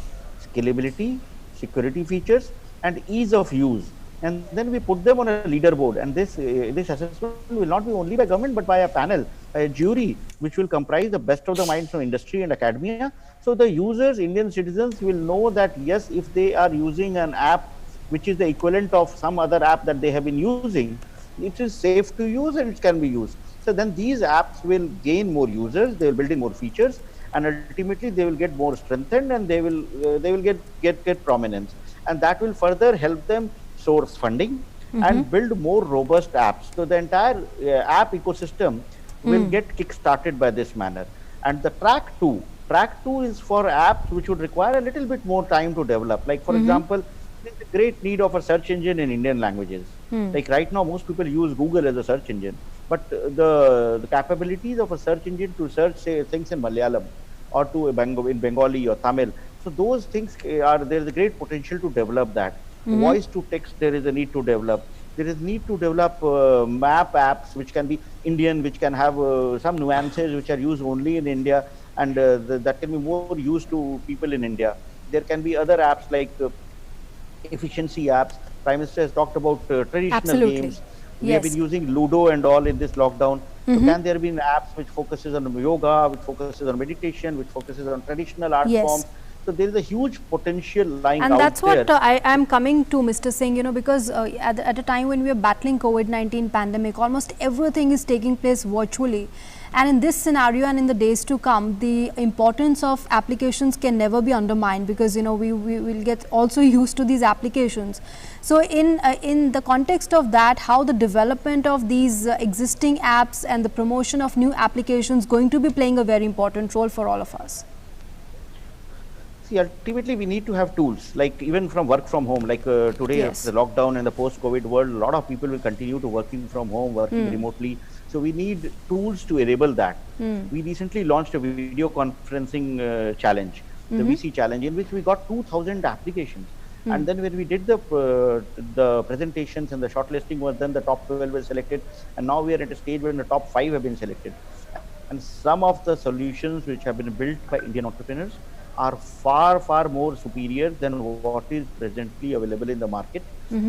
scalability, security features and ease of use, and then we put them on a leaderboard, and this assessment will not be only by government but by a panel, a jury which will comprise the best of the minds from industry and academia. So the users, Indian citizens, will know that yes, if they are using an app which is the equivalent of some other app that they have been using, it is safe to use and it can be used. So then these apps will gain more users, they will build in more features, and ultimately they will get more strengthened and they will get prominence, and that will further help them source funding and build more robust apps. So the entire app ecosystem will get kick-started by this manner. And the track two is for apps which would require a little bit more time to develop. Like for example, there's a great need of a search engine in Indian languages. Like right now, most people use Google as a search engine, but the capabilities of a search engine to search, say, things in Malayalam or in Bengali or Tamil, so those things there's a great potential to develop that. Voice to text, there is a need to develop. There is need to develop map apps which can be Indian, which can have some nuances which are used only in India, and that can be more used to people in India. There can be other apps like efficiency apps. Prime Minister has talked about traditional games. We have been using Ludo and all in this lockdown. So can there be apps which focuses on yoga, which focuses on meditation, which focuses on traditional art forms? So there is a huge potential lying out there. And that's what I am coming to, Mr. Singh, you know, because at a time when we are battling COVID-19 pandemic, almost everything is taking place virtually. And in this scenario and in the days to come, the importance of applications can never be undermined, because, you know, we will get also used to these applications. So in the context of that, how the development of these existing apps and the promotion of new applications going to be playing a very important role for all of us? See, ultimately we need to have tools, like even from work from home, like today the lockdown and the post-COVID world, a lot of people will continue to working from home, working remotely. So we need tools to enable that. We recently launched a video conferencing challenge, the VC challenge, in which we got 2,000 applications. And then when we did the presentations and the shortlisting was done, the top 12 were selected, and now we are at a stage when the top 5 have been selected. And some of the solutions which have been built by Indian entrepreneurs are far, far more superior than what is presently available in the market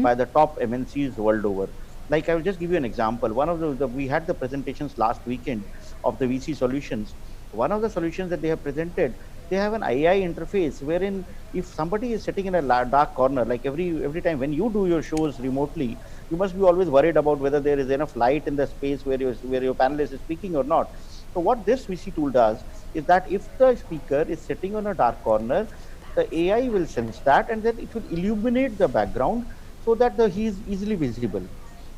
by the top MNCs world over. Like, I will just give you an example. One of we had the presentations last weekend of the VC solutions. One of the solutions that they have presented, they have an AI interface wherein if somebody is sitting in a dark corner, like every time when you do your shows remotely, you must be always worried about whether there is enough light in the space where your panelist is speaking or not. So what this VC tool does is that if the speaker is sitting on a dark corner, the AI will sense that and then it will illuminate the background so that he is easily visible.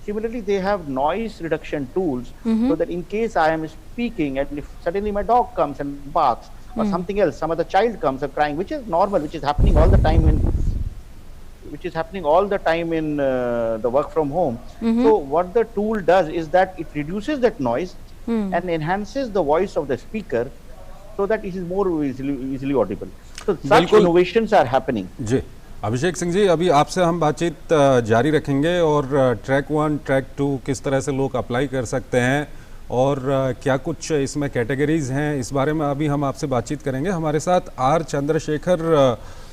Similarly, they have noise reduction tools so that in case I am speaking and if suddenly my dog comes and barks or something else, some other child comes or crying, which is normal, which is happening all the time in the work from home. So what the tool does is that it reduces that noise and enhances the voice of the speaker so that it is more easily audible. So such innovations are happening. जी अभिषेक सिंह जी, अभी आपसे हम बातचीत जारी रखेंगे और track 1, track 2 किस तरह से लोग अप्लाई कर सकते हैं और क्या कुछ इसमें कैटेगरीज हैं, इस बारे में अभी हम आपसे बातचीत करेंगे। हमारे साथ आर चंद्रशेखर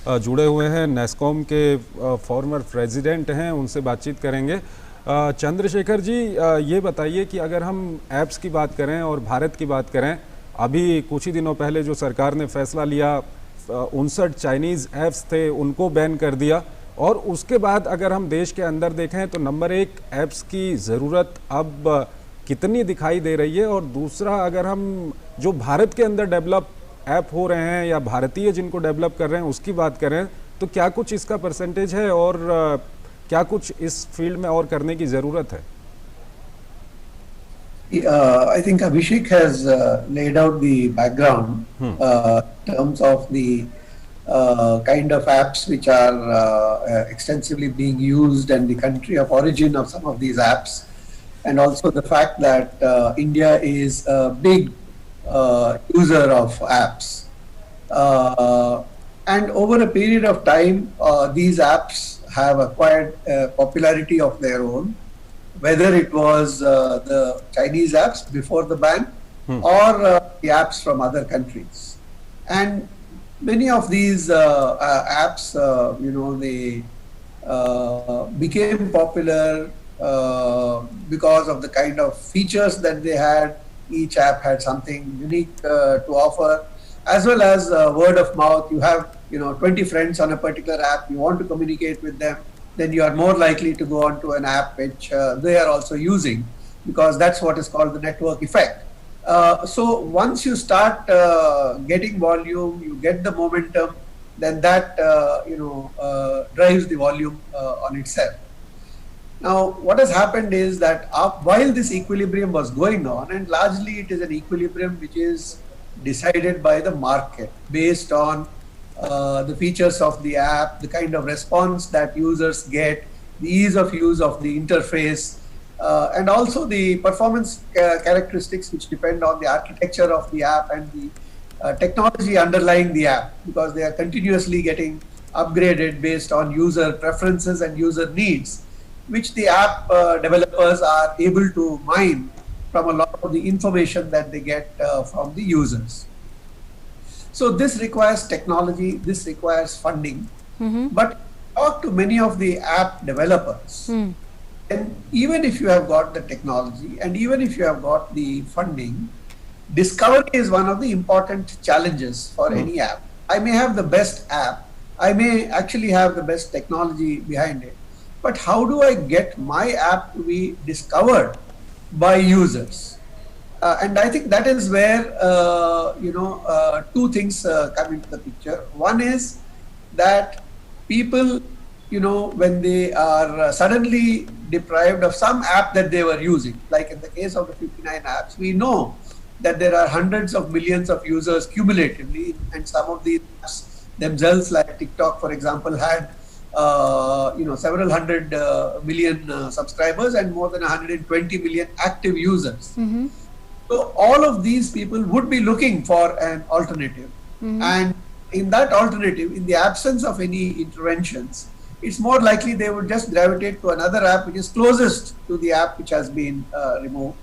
जुड़े हुए हैं, नेस्कॉम के फॉर्मर प्रेसिडेंट हैं, उनसे बातचीत करेंगे। चंद्रशेखर जी, ये बताइए कि अगर हम ऐप्स की बात करें और भारत की बात करें, अभी कुछ ही दिनों पहले जो सरकार ने फैसला लिया, 59 चाइनीज़ ऐप्स थे उनको बैन कर दिया, और उसके बाद अगर हम देश के अंदर देखें तो नंबर 1 ऐप्स की ज़रूरत अब कितनी दिखाई दे रही है, और दूसरा अगर हम जो भारत के अंदर डेवलप ऐप हो रहे हैं या भारतीय जिनको डेवलप कर रहे हैं उसकी बात करें तो क्या कुछ इसका परसेंटेज है और क्या कुछ इस फील्ड में और करने की ज़रूरत है? I think Abhishek has laid out the background in terms of the kind of apps which are extensively being used and the country of origin of some of these apps, and also the fact that India is a big user of apps. And over a period of time, these apps have acquired popularity of their own, whether it was the Chinese apps before the ban or the apps from other countries. And many of these apps, they became popular because of the kind of features that they had. Each app had something unique to offer, as well as word of mouth. You have 20 friends on a particular app, you want to communicate with them, then you are more likely to go onto an app which they are also using, because that's what is called the network effect. So once you start getting volume, you get the momentum, then that drives the volume on itself. Now, what has happened is that while this equilibrium was going on, and largely it is an equilibrium which is decided by the market based on the features of the app, the kind of response that users get, the ease of use of the interface, and also the performance characteristics which depend on the architecture of the app and the technology underlying the app, because they are continuously getting upgraded based on user preferences and user needs, which the app developers are able to mine from a lot of the information that they get from the users. So this requires technology, this requires funding, but talk to many of the app developers, and even if you have got the technology and even if you have got the funding, discovery is one of the important challenges for any app. I may have the best app, I may actually have the best technology behind it, but how do I get my app to be discovered by users? And I think that is where two things come into the picture. One is that people, when they are suddenly deprived of some app that they were using, like in the case of the 59 apps, we know that there are hundreds of millions of users cumulatively, and some of these apps themselves, like TikTok, for example, had several hundred million subscribers and more than 120 million active users. So all of these people would be looking for an alternative. And in that alternative, in the absence of any interventions, it's more likely they would just gravitate to another app which is closest to the app which has been removed,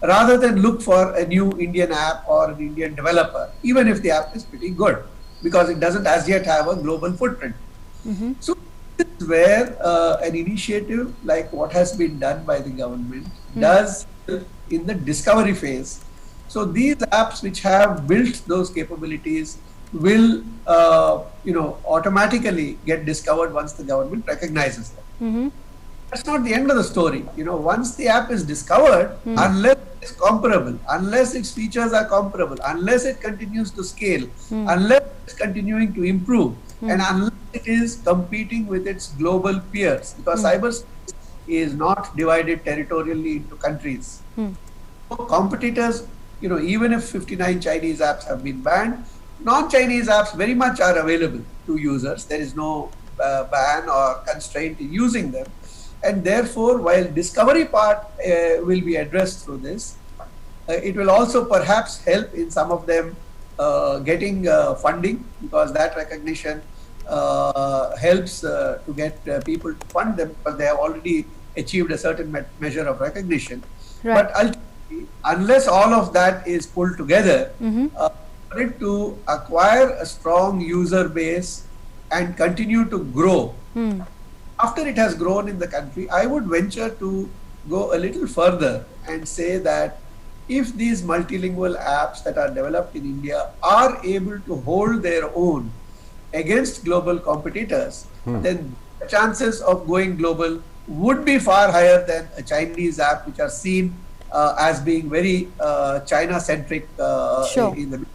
rather than look for a new Indian app or an Indian developer, even if the app is pretty good, because it doesn't as yet have a global footprint. So this is where an initiative like what has been done by the government does in the discovery phase. So these apps which have built those capabilities will automatically get discovered once the government recognizes them. That's not the end of the story. Once the app is discovered, unless it's comparable, unless its features are comparable, unless it continues to scale, unless it's continuing to improve, and unless it is competing with its global peers, because cyberspace is not divided territorially into countries. So competitors, even if 59 Chinese apps have been banned, non-Chinese apps very much are available to users. There is no ban or constraint in using them. And therefore, while discovery part will be addressed through this, it will also perhaps help in some of them getting funding, because that recognition helps to get people to fund them, because they have already achieved a certain measure of recognition. Right. But ultimately, unless all of that is pulled together, for it to acquire a strong user base and continue to grow, after it has grown in the country, I would venture to go a little further and say that if these multilingual apps that are developed in India are able to hold their own against global competitors, then the chances of going global would be far higher than a Chinese app, which are seen as being very China-centric in the.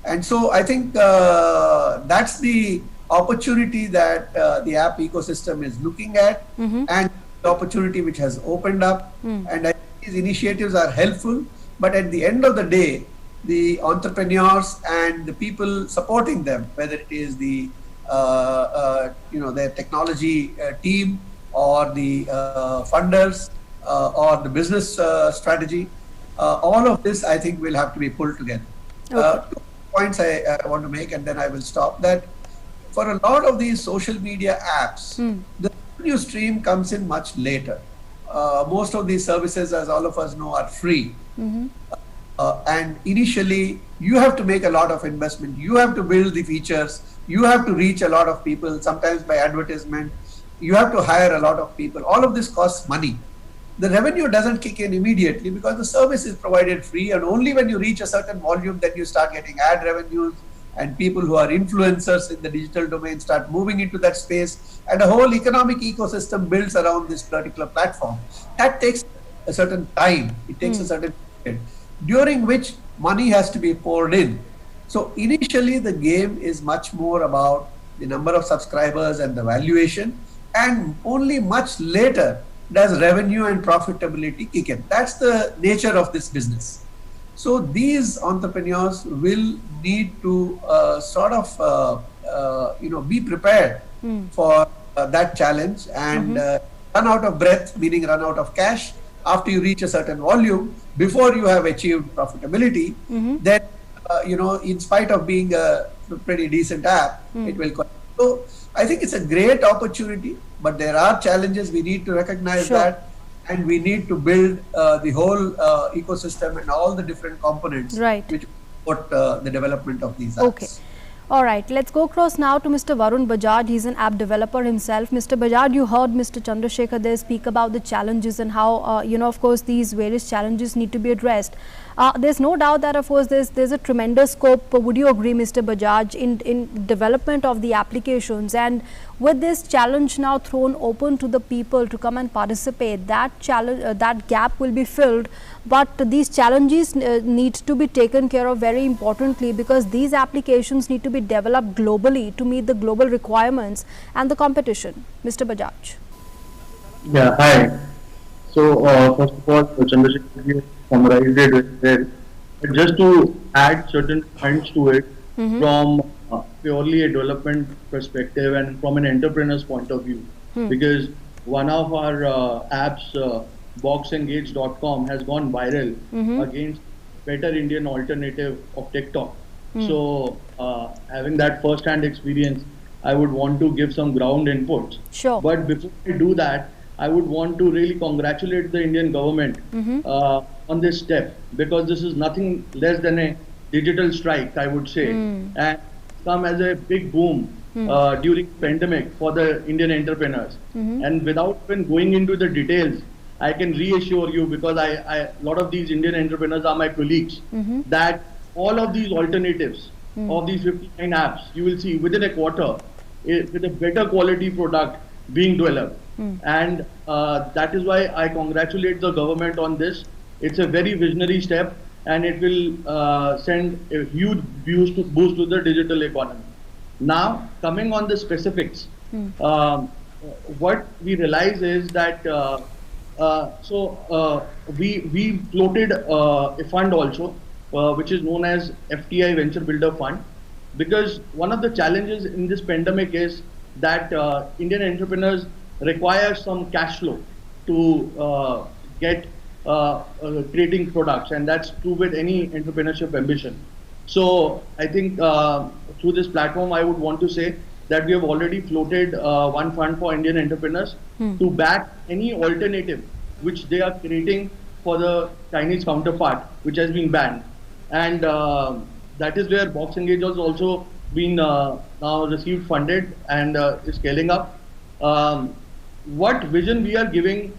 And so I think that's the opportunity that the app ecosystem is looking at, and the opportunity which has opened up. And I think these initiatives are helpful, but at the end of the day, the entrepreneurs and the people supporting them, whether it is the their technology team or the funders or the business strategy, all of this I think will have to be pulled together. Okay. 2 points I want to make, and then I will stop. That for a lot of these social media apps, the revenue stream comes in much later. Most of these services, as all of us know, are free. And initially, you have to make a lot of investment. You have to build the features. You have to reach a lot of people, sometimes by advertisement. You have to hire a lot of people. All of this costs money. The revenue doesn't kick in immediately because the service is provided free, and only when you reach a certain volume then you start getting ad revenues, and people who are influencers in the digital domain start moving into that space, and a whole economic ecosystem builds around this particular platform. That takes a certain time. It takes a certain period during which money has to be poured in. So initially the game is much more about the number of subscribers and the valuation, and only much later does revenue and profitability kick in. That's the nature of this business. So these entrepreneurs will need to be prepared for that challenge, and run out of breath, meaning run out of cash, after you reach a certain volume, before you have achieved profitability. Then in spite of being a pretty decent app, it will. So I think it's a great opportunity, but there are challenges. We need to recognize that, and we need to build the whole ecosystem and all the different components which support the development of these apps. Okay. All right, let's go across now to Mr. Varun Bajaj. He's an app developer himself. Mr. Bajaj, you heard Mr. Chandrasekhar there speak about the challenges and how, of course, these various challenges need to be addressed. There's no doubt that, of course, there's a tremendous scope. Would you agree, Mr. Bajaj, in development of the applications? And with this challenge now thrown open to the people to come and participate, that challenge, that gap will be filled. But these challenges need to be taken care of very importantly, because these applications need to be developed globally to meet the global requirements and the competition. Mr. Bajaj. Yeah, hi. So, first of all, Chandrasekhar summarized it very well. But just to add certain points to it, from purely a development perspective and from an entrepreneur's point of view. Because one of our apps, boxengage.com, has gone viral against better Indian alternative of TikTok. So having that first-hand experience, I would want to give some ground inputs. Sure. But before I do that, I would want to really congratulate the Indian government on this step, because this is nothing less than a digital strike, I would say, and come as a big boom during pandemic for the Indian entrepreneurs. And without even going into the details, I can reassure you, because a lot of these Indian entrepreneurs are my colleagues, that all of these alternatives of these 59 apps, you will see within a quarter with a better quality product being developed. And that is why I congratulate the government on this. It's a very visionary step, and it will send a huge boost to the digital economy. Now, coming on the specifics, what we realize is that we floated a fund also, which is known as FTI Venture Builder Fund, because one of the challenges in this pandemic is that Indian entrepreneurs require some cash flow to get creating products, and that's true with any entrepreneurship ambition. So I think through this platform, I would want to say that we have already floated one fund for Indian entrepreneurs to back any alternative which they are creating for the Chinese counterpart, which has been banned. And that is where BoxEngage has also been now received funded and is scaling up. What vision we are giving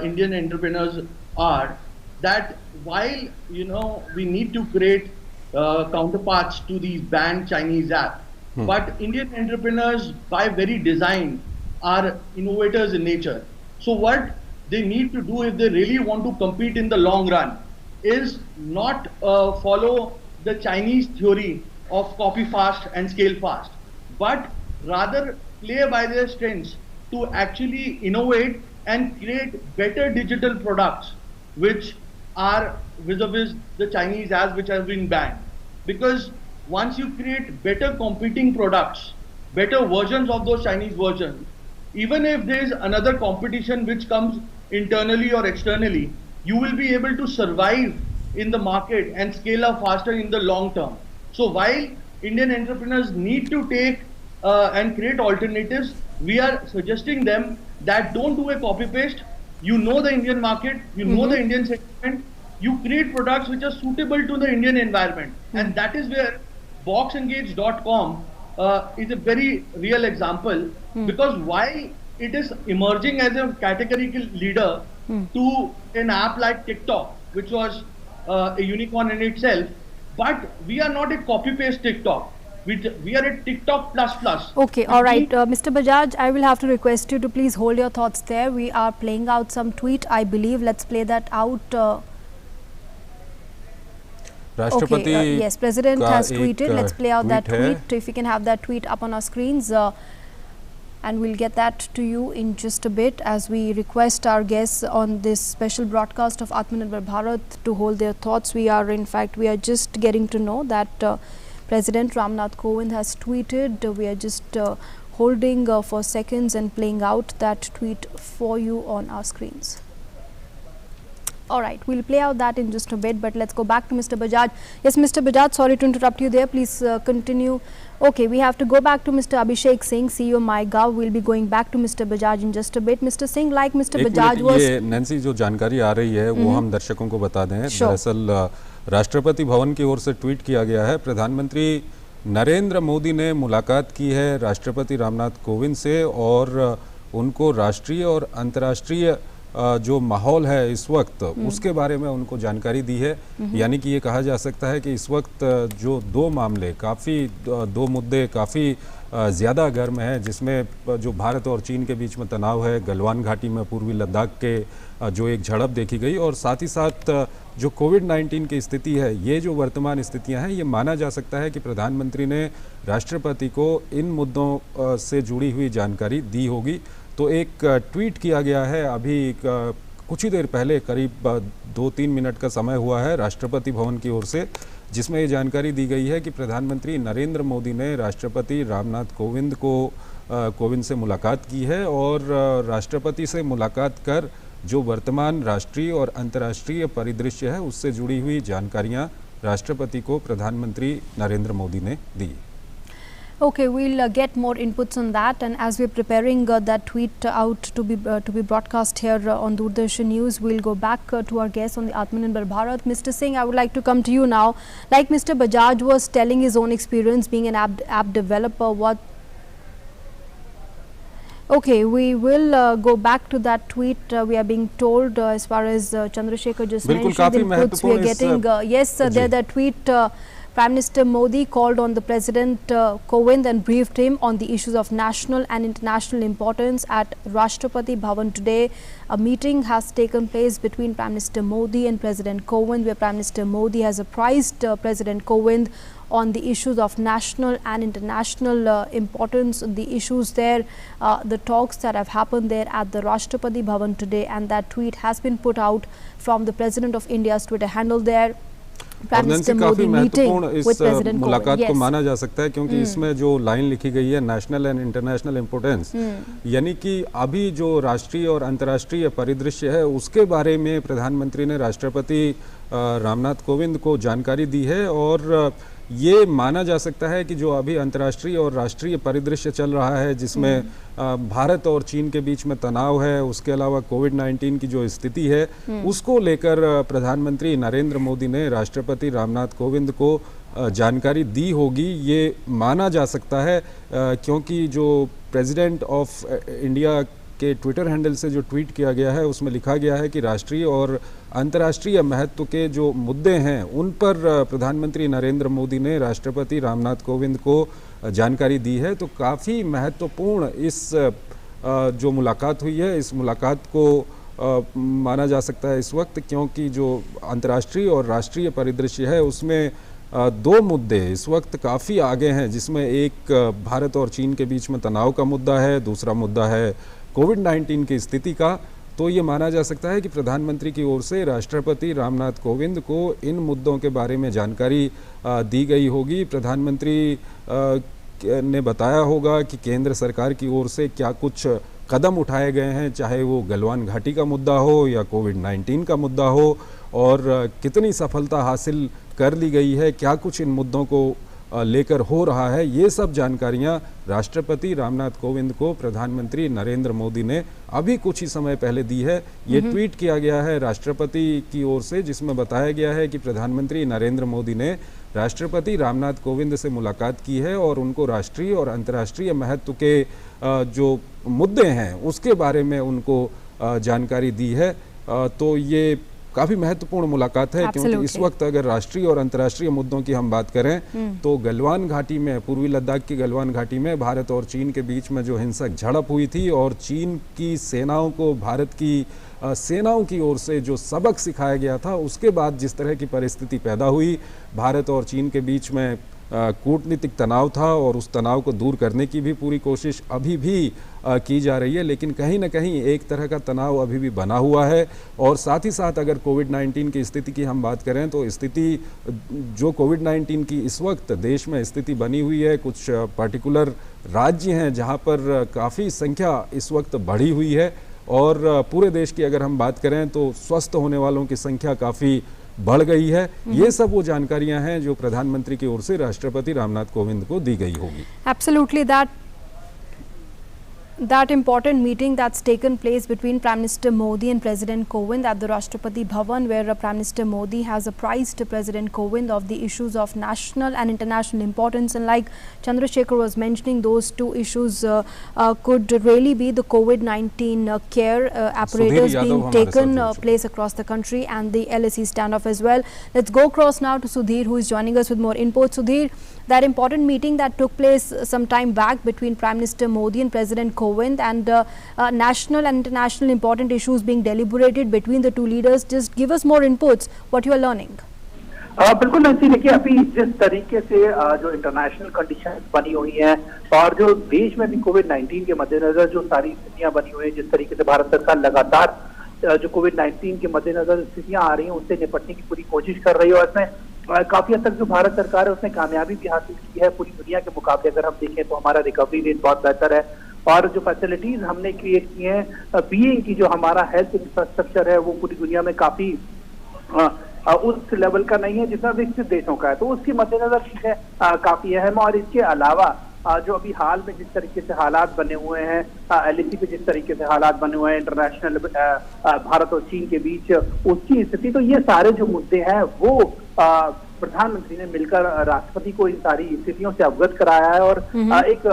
Indian entrepreneurs are that while we need to create counterparts to these banned Chinese apps, but Indian entrepreneurs by very design are innovators in nature. So what they need to do if they really want to compete in the long run is not follow the Chinese theory of copy fast and scale fast, but rather play by their strengths to actually innovate and create better digital products which are vis-a-vis the Chinese apps which have been banned. Because once you create better competing products, better versions of those Chinese versions, even if there is another competition which comes internally or externally, you will be able to survive in the market and scale up faster in the long term. So while Indian entrepreneurs need to take and create alternatives, we are suggesting them that don't do a copy paste. You know the Indian market, you know the Indian segment, you create products which are suitable to the Indian environment. And that is where boxengage.com is a very real example, because while it is emerging as a categorical leader to an app like TikTok, which was a unicorn in itself, but we are not a copy-paste TikTok. We are a TikTok plus. Okay, all right. Mr. Bajaj, I will have to request you to please hold your thoughts there. We are playing out some tweet, I believe. Let's play that out. Rashtrapati yes, President has tweeted. Let's play out that tweet. If we can have that tweet up on our screens. And we'll get that to you in just a bit, as we request our guests on this special broadcast of Atmanirbhar Bharat to hold their thoughts. We are just getting to know that President Ramnath Kovind has tweeted. We are just holding for seconds and playing out that tweet for you on our screens. All right, we'll play out that in just a bit, but let's go back to Mr. Bajaj. Yes, Mr. Bajaj, sorry to interrupt you there. Please continue. Okay, we have to go back to Mr. Abhishek Singh, CEO MyGov. We'll be going back to Mr. Bajaj in just a bit. Mr. Singh, like Mr. Bajaj was... ये Nancy जो जानकारी आ रही है वो हम दर्शकों को बता दें। दरअसल राष्ट्रपति भवन की ओर से ट्वीट किया गया है। प्रधानमंत्री नरेंद्र मोदी ने मुलाकात की है राष्ट्रपति रामनाथ कोविंद से और उनको राष्ट्रीय और अंतर्राष्ट्रीय जो माहौल है इस वक्त उसके बारे में उनको जानकारी दी है। यानी कि ये कहा जा सकता है कि इस वक्त जो दो मुद्दे काफ़ी ज़्यादा गर्म हैं, जिसमें जो भारत और चीन के बीच में तनाव है, गलवान घाटी में पूर्वी लद्दाख के जो एक झड़प देखी गई, और साथ ही साथ जो कोविड-19 की स्थिति है, ये जो वर्तमान स्थितियां हैं, ये माना जा सकता है कि प्रधानमंत्री ने राष्ट्रपति को इन मुद्दों से जुड़ी हुई जानकारी दी होगी। तो एक ट्वीट किया गया है अभी कुछ ही देर पहले, करीब 2-3 मिनट का समय हुआ है राष्ट्रपति भवन की ओर से, जिसमें ये जानकारी दी गई है कि प्रधानमंत्री नरेंद्र मोदी ने राष्ट्रपति रामनाथ कोविंद से मुलाकात की है और राष्ट्रपति से मुलाकात कर जो वर्तमान राष्ट्रीय और अंतर्राष्ट्रीय परिदृश्य है उससे जुड़ी हुई जानकारियां राष्ट्रपति को प्रधानमंत्री नरेंद्र मोदी ने दी। Okay, we'll get more inputs on that, and as we're preparing that tweet out to be broadcast here on Doordarshan News, we'll go back to our guest on the Atmanirbhar Bharat. Mr. Singh, I would like to come to you now. Like Mr. Bajaj was telling his own experience being an app developer, what? Okay, we will go back to that tweet. We are being told as far as Chandrasekhar just mentioned, inputs we are getting. Yes, there the tweet. Prime Minister Modi called on the President Kovind and briefed him on the issues of national and international importance at Rashtrapati Bhavan today. A meeting has taken place between Prime Minister Modi and President Kovind, where Prime Minister Modi has apprised President Kovind on the issues of national and international importance, the issues there, the talks that have happened there at the Rashtrapati Bhavan today, and that tweet has been put out from the President of India's Twitter handle there. और Nancy काफी महत्वपूर्ण इस मुलाकात को माना जा सकता है क्योंकि इसमें जो लाइन लिखी गई है नेशनल एंड इंटरनेशनल इम्पोर्टेंस, यानी कि अभी जो राष्ट्रीय और अंतर्राष्ट्रीय परिदृश्य है उसके बारे में प्रधानमंत्री ने राष्ट्रपति रामनाथ कोविंद को जानकारी दी है। और ये माना जा सकता है कि जो अभी अंतर्राष्ट्रीय और राष्ट्रीय परिदृश्य चल रहा है जिसमें भारत और चीन के बीच में तनाव है, उसके अलावा कोविड-19 की जो स्थिति है उसको लेकर प्रधानमंत्री नरेंद्र मोदी ने राष्ट्रपति रामनाथ कोविंद को जानकारी दी होगी, ये माना जा सकता है क्योंकि जो प्रेसिडेंट ऑफ इंडिया के ट्विटर हैंडल से जो ट्वीट किया गया है उसमें लिखा गया है कि राष्ट्रीय और अंतर्राष्ट्रीय महत्व के जो मुद्दे हैं उन पर प्रधानमंत्री नरेंद्र मोदी ने राष्ट्रपति रामनाथ कोविंद को जानकारी दी है। तो काफ़ी महत्वपूर्ण इस जो मुलाकात हुई है, इस मुलाकात को माना जा सकता है इस वक्त, क्योंकि जो अंतर्राष्ट्रीय और राष्ट्रीय परिदृश्य है उसमें दो मुद्दे इस वक्त काफ़ी आगे हैं, जिसमें एक भारत और चीन के बीच में तनाव का मुद्दा है, दूसरा मुद्दा है कोविड-19 की स्थिति का। तो ये माना जा सकता है कि प्रधानमंत्री की ओर से राष्ट्रपति रामनाथ कोविंद को इन मुद्दों के बारे में जानकारी दी गई होगी। प्रधानमंत्री ने बताया होगा कि केंद्र सरकार की ओर से क्या कुछ कदम उठाए गए हैं, चाहे वो गलवान घाटी का मुद्दा हो या कोविड-19 का मुद्दा हो, और कितनी सफलता हासिल कर ली गई है, क्या कुछ इन मुद्दों को लेकर हो रहा है। ये सब जानकारियां राष्ट्रपति रामनाथ कोविंद को प्रधानमंत्री नरेंद्र मोदी ने अभी कुछ ही समय पहले दी है। ये ट्वीट किया गया है राष्ट्रपति की ओर से, जिसमें बताया गया है कि प्रधानमंत्री नरेंद्र मोदी ने राष्ट्रपति रामनाथ कोविंद से मुलाकात की है और उनको राष्ट्रीय और अंतर्राष्ट्रीय महत्व के जो मुद्दे हैं उसके बारे में उनको जानकारी दी है। तो ये काफ़ी महत्वपूर्ण मुलाकात है क्योंकि इस वक्त अगर राष्ट्रीय और अंतर्राष्ट्रीय मुद्दों की हम बात करें तो गलवान घाटी में, पूर्वी लद्दाख की गलवान घाटी में भारत और चीन के बीच में जो हिंसक झड़प हुई थी और चीन की सेनाओं को भारत की सेनाओं की ओर से जो सबक सिखाया गया था, उसके बाद जिस तरह की परिस्थिति पैदा हुई, भारत और चीन के बीच में कूटनीतिक तनाव था और उस तनाव को दूर करने की भी पूरी कोशिश अभी भी की जा रही है, लेकिन कहीं ना कहीं एक तरह का तनाव अभी भी बना हुआ है। और साथ ही साथ अगर कोविड-19 की स्थिति की हम बात करें तो स्थिति जो कोविड-19 की इस वक्त देश में स्थिति बनी हुई है, कुछ पर्टिकुलर राज्य हैं जहां पर काफ़ी संख्या इस वक्त बढ़ी हुई है और पूरे देश की अगर हम बात करें तो स्वस्थ होने वालों की संख्या काफ़ी बढ़ गई है। ये सब वो जानकारियां हैं जो प्रधानमंत्री की ओर से राष्ट्रपति रामनाथ कोविंद को दी गई होगी। Absolutely, that important meeting that's taken place between Prime Minister Modi and President Kovind at the Rashtrapati Bhavan, where Prime Minister Modi has apprised President Kovind of the issues of national and international importance, and like Chandrasekhar was mentioning, those two issues could really be the COVID-19 care apparatus being taken place across the country and the LSE standoff as well. Let's go across now to Sudhir, who is joining us with more input. Sudhir, that important meeting that took place some time back between Prime Minister Modi and President Kovind, and national and international important issues being deliberated between the two leaders. Just give us more inputs, what you are learning. बिल्कुल Nancy, देखिए अभी जिस तरीके से जो international condition बनी हुई हैं और जो देश में भी कोविड-19 के मद्देनजर जो सारी स्थितियां बनी हुई हैं, जिस तरीके से भारत सरकार लगातार जो कोविड-19 के मद्देनजर स्थितियां आ रही हैं उनसे निपटने की पूरी कोशिश कर रही है, और इसमें काफी हद तक जो भारत सरकार है उसने कामयाबी भी हासिल की है। पूरी दुनिया के मुकाबले अगर हम देखें तो हमारा रिकवरी रेट बहुत बेहतर है और जो फैसिलिटीज हमने क्रिएट की हैं, बीइंग की जो हमारा हेल्थ इंफ्रास्ट्रक्चर है वो पूरी दुनिया में काफी उस लेवल का नहीं है जितना विकसित देशों का है, तो उसके मद्देनजर चीजें काफी अहम। और इसके अलावा जो अभी हाल में जिस तरीके से हालात बने हुए हैं, LAC पे जिस तरीके से हालात बने हुए हैं इंटरनेशनल भारत और चीन के बीच, उसकी स्थिति, तो ये सारे जो मुद्दे हैं वो प्रधानमंत्री ने मिलकर राष्ट्रपति को इन सारी स्थितियों से अवगत कराया है और एक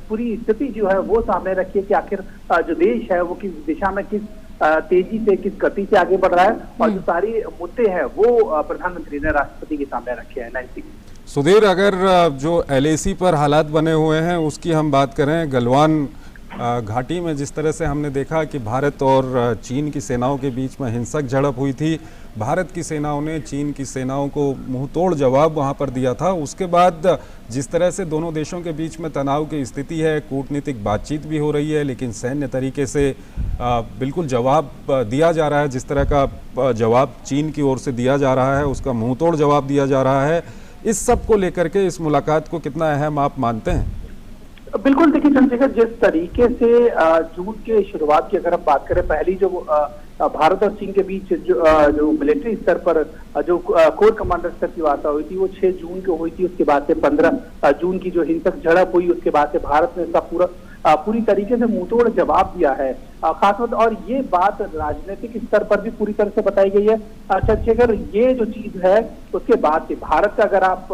पूरी स्थिति जो है वो सामने रखी है कि आखिर जो देश है वो किस दिशा में, किस तेजी से, किस गति से आगे बढ़ रहा है और जो सारी मुद्दे हैं वो प्रधानमंत्री ने राष्ट्रपति के सामने रखे हैं। नाइसी सुधीर, अगर जो LAC पर हालात बने हुए हैं उसकी हम बात करें, गलवान घाटी में जिस तरह से हमने देखा कि भारत और चीन की सेनाओं के बीच में हिंसक झड़प हुई थी, भारत की सेनाओं ने चीन की सेनाओं को मुंहतोड़ जवाब वहां पर दिया था। उसके बाद जिस तरह से दोनों देशों के बीच में तनाव की स्थिति है, कूटनीतिक बातचीत भी हो रही है लेकिन सैन्य तरीके से बिल्कुल जवाब दिया जा रहा है। जिस तरह का जवाब चीन की ओर से दिया जा रहा है उसका मुंहतोड़ जवाब दिया जा रहा है, इस सब को लेकर के इस मुलाकात को कितना अहम आप मानते हैं? बिल्कुल, देखिए चंद्रशेखर, जिस तरीके से जून के शुरुआत की अगर हम बात करें, पहली जो भारत और चीन के बीच जो मिलिट्री स्तर पर जो कोर कमांडर स्तर की वार्ता हुई थी वो 6 जून को हुई थी। उसके बाद से 15 जून की जो हिंसक झड़प हुई उसके बाद से भारत ने इसका पूरी तरीके से मुंहतोड़ जवाब दिया है खासतौर, और ये बात राजनीतिक स्तर पर भी पूरी तरह से बताई गई है। चंद्रशेखर, ये जो चीज है उसके बाद से भारत का अगर आप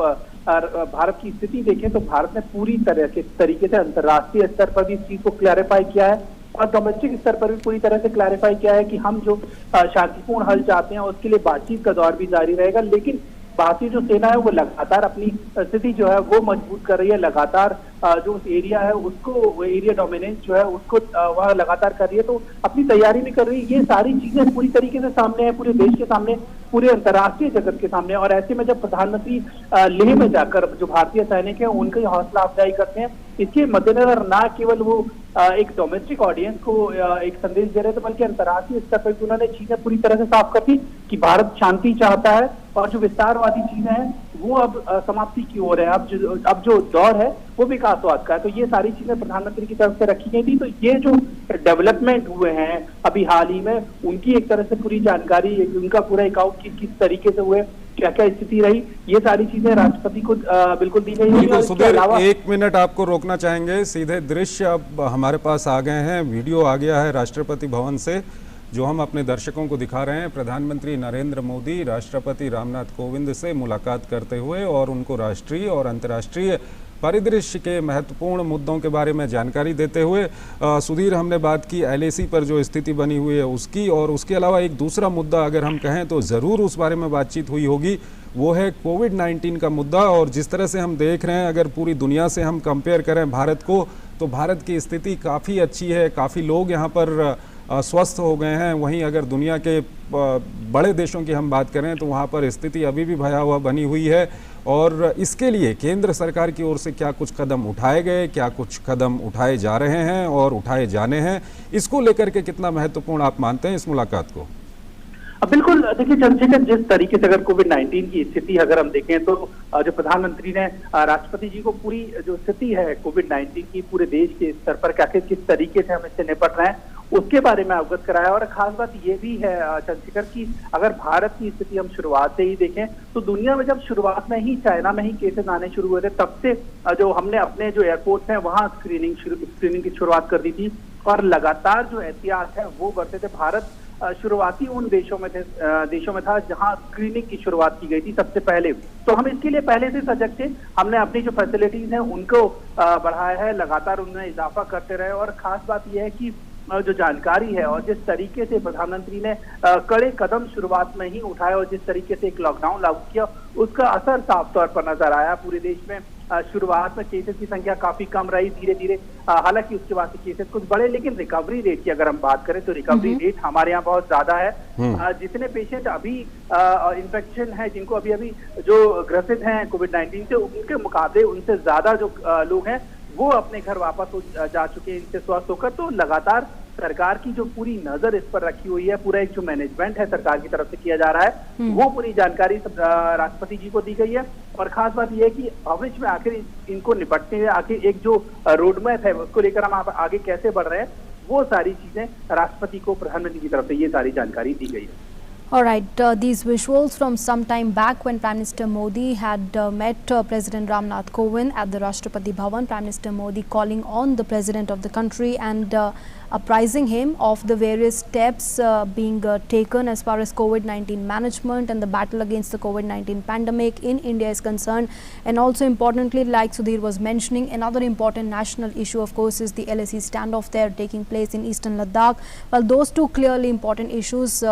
भारत की स्थिति देखें तो भारत ने पूरी तरह के तरीके से अंतर्राष्ट्रीय स्तर पर भी इस चीज को क्लैरिफाई किया है और डोमेस्टिक स्तर पर भी पूरी तरह से क्लैरिफाई किया है कि हम जो शांतिपूर्ण हल चाहते हैं उसके लिए बातचीत का दौर भी जारी रहेगा, लेकिन भारतीय जो सेना है वो लगातार अपनी स्थिति जो है वो मजबूत कर रही है, लगातार जो एरिया है उसको, एरिया डोमिनेंस जो है उसको वह लगातार कर रही है, तो अपनी तैयारी भी कर रही है। ये सारी चीजें पूरी तरीके से सामने है, पूरे देश के सामने, पूरे अंतर्राष्ट्रीय जगत के सामने। और ऐसे में जब प्रधानमंत्री लेह में जाकर जो भारतीय सैनिक है उनकी हौसला अफजाई करते हैं, इसके मद्देनजर न केवल वो एक डोमेस्टिक ऑडियंस को एक संदेश दे रहे थे बल्कि अंतर्राष्ट्रीय स्तर पर उन्होंने चीजें पूरी तरह से साफ कर दी कि भारत शांति चाहता है और जो विस्तारवादी चीजें हैं वो अब समाप्ति की ओर है। अब जो दौर है वो विकासवाद का है, तो ये सारी चीजें प्रधानमंत्री की तरफ से रखी गई थी। तो ये जो डेवलपमेंट हुए हैं अभी हाल ही में, उनकी एक तरह से पूरी जानकारी, उनका पूरा अकाउंट किस तरीके से हुए, क्या क्या स्थिति रही, ये सारी चीजें राष्ट्रपति को बिल्कुल दी गई। सुधीर, 1 मिनट आपको रोकना चाहेंगे, सीधे दृश्य अब हमारे पास आ गए हैं, वीडियो आ गया है राष्ट्रपति भवन से जो हम अपने दर्शकों को दिखा रहे हैं। प्रधानमंत्री नरेंद्र मोदी राष्ट्रपति रामनाथ कोविंद से मुलाकात करते हुए और उनको राष्ट्रीय और अंतर्राष्ट्रीय परिदृश्य के महत्वपूर्ण मुद्दों के बारे में जानकारी देते हुए। सुधीर, हमने बात की LAC पर जो स्थिति बनी हुई है उसकी, और उसके अलावा एक दूसरा मुद्दा अगर हम कहें तो ज़रूर उस बारे में बातचीत हुई होगी, वो है कोविड-19 का मुद्दा। और जिस तरह से हम देख रहे हैं, अगर पूरी दुनिया से हम कंपेयर करें भारत को, तो भारत की स्थिति काफ़ी अच्छी है, काफ़ी लोग यहाँ पर स्वस्थ हो गए हैं। वहीं अगर दुनिया के बड़े देशों की हम बात करें तो वहाँ पर स्थिति अभी भी भयावह बनी हुई है। और इसके लिए केंद्र सरकार की ओर से क्या कुछ कदम उठाए गए, क्या कुछ कदम उठाए जा रहे हैं और उठाए जाने हैं, इसको लेकर के कितना महत्वपूर्ण आप मानते हैं इस मुलाकात को? बिल्कुल, देखिए चंद्रशेखर, जिस तरीके से अगर कोविड-19 की स्थिति अगर हम देखें तो जो प्रधानमंत्री ने राष्ट्रपति जी को पूरी जो स्थिति है कोविड-19 की पूरे देश के स्तर पर क्या किस तरीके से हम इससे निपट रहे हैं उसके बारे में अवगत कराया। और खास बात ये भी है चंद्रशेखर की अगर भारत की स्थिति हम शुरुआत से ही देखें तो दुनिया में जब शुरुआत में ही चाइना में ही केसेस आने शुरू हुए थे, तब से जो हमने अपने जो एयरपोर्ट हैं वहाँ स्क्रीनिंग की शुरुआत कर दी थी और लगातार जो एहतियात है वो बढ़ते थे। भारत शुरुआती उन देशों में था जहां स्क्रीनिंग की शुरुआत की गई थी सबसे पहले, तो हम इसके लिए पहले से सजग थे। हमने अपनी जो फैसिलिटीज हैं उनको बढ़ाया है, लगातार उनमें इजाफा करते रहे। और खास बात यह है कि जो जानकारी है और जिस तरीके से प्रधानमंत्री ने कड़े कदम शुरुआत में ही उठाए और जिस तरीके से एक लॉकडाउन लागू किया उसका असर साफ तौर पर नजर आया पूरे देश में। शुरुआत में केसेस की संख्या काफी कम रही, धीरे धीरे हालांकि उसके बाद से केसेस कुछ बढ़े, लेकिन रिकवरी रेट की अगर हम बात करें तो रिकवरी रेट हमारे यहाँ बहुत ज्यादा है। जितने पेशेंट अभी इन्फेक्शन है, जिनको अभी जो ग्रसित हैं कोविड-19 से, उनके मुकाबले उनसे ज्यादा जो लोग हैं वो अपने घर वापस जा चुके हैं इनसे स्वस्थ होकर। तो लगातार सरकार की जो पूरी नजर इस पर रखी हुई है, पूरा एक जो मैनेजमेंट है सरकार की तरफ से किया जा रहा है, वो पूरी जानकारी राष्ट्रपति जी को दी गई है। और खास बात यह है कि भविष्य में आखिर इनको निपटने में आखिर एक जो रोड मैप है उसको लेकर हम आगे कैसे बढ़ रहे हैं, वो सारी चीजें राष्ट्रपति को प्रधानमंत्री की तरफ से ये सारी जानकारी दी गई है। All right, these visuals from some time back when Prime Minister Modi had met President Ramnath Kovind at the Rashtrapati Bhavan. Prime Minister Modi calling on the President of the country and apprising him of the various steps being taken as far as COVID-19 management and the battle against the COVID-19 pandemic in India is concerned. And also importantly, like Sudhir was mentioning, another important national issue of course is the LAC standoff there taking place in eastern Ladakh. Well, those two clearly important issues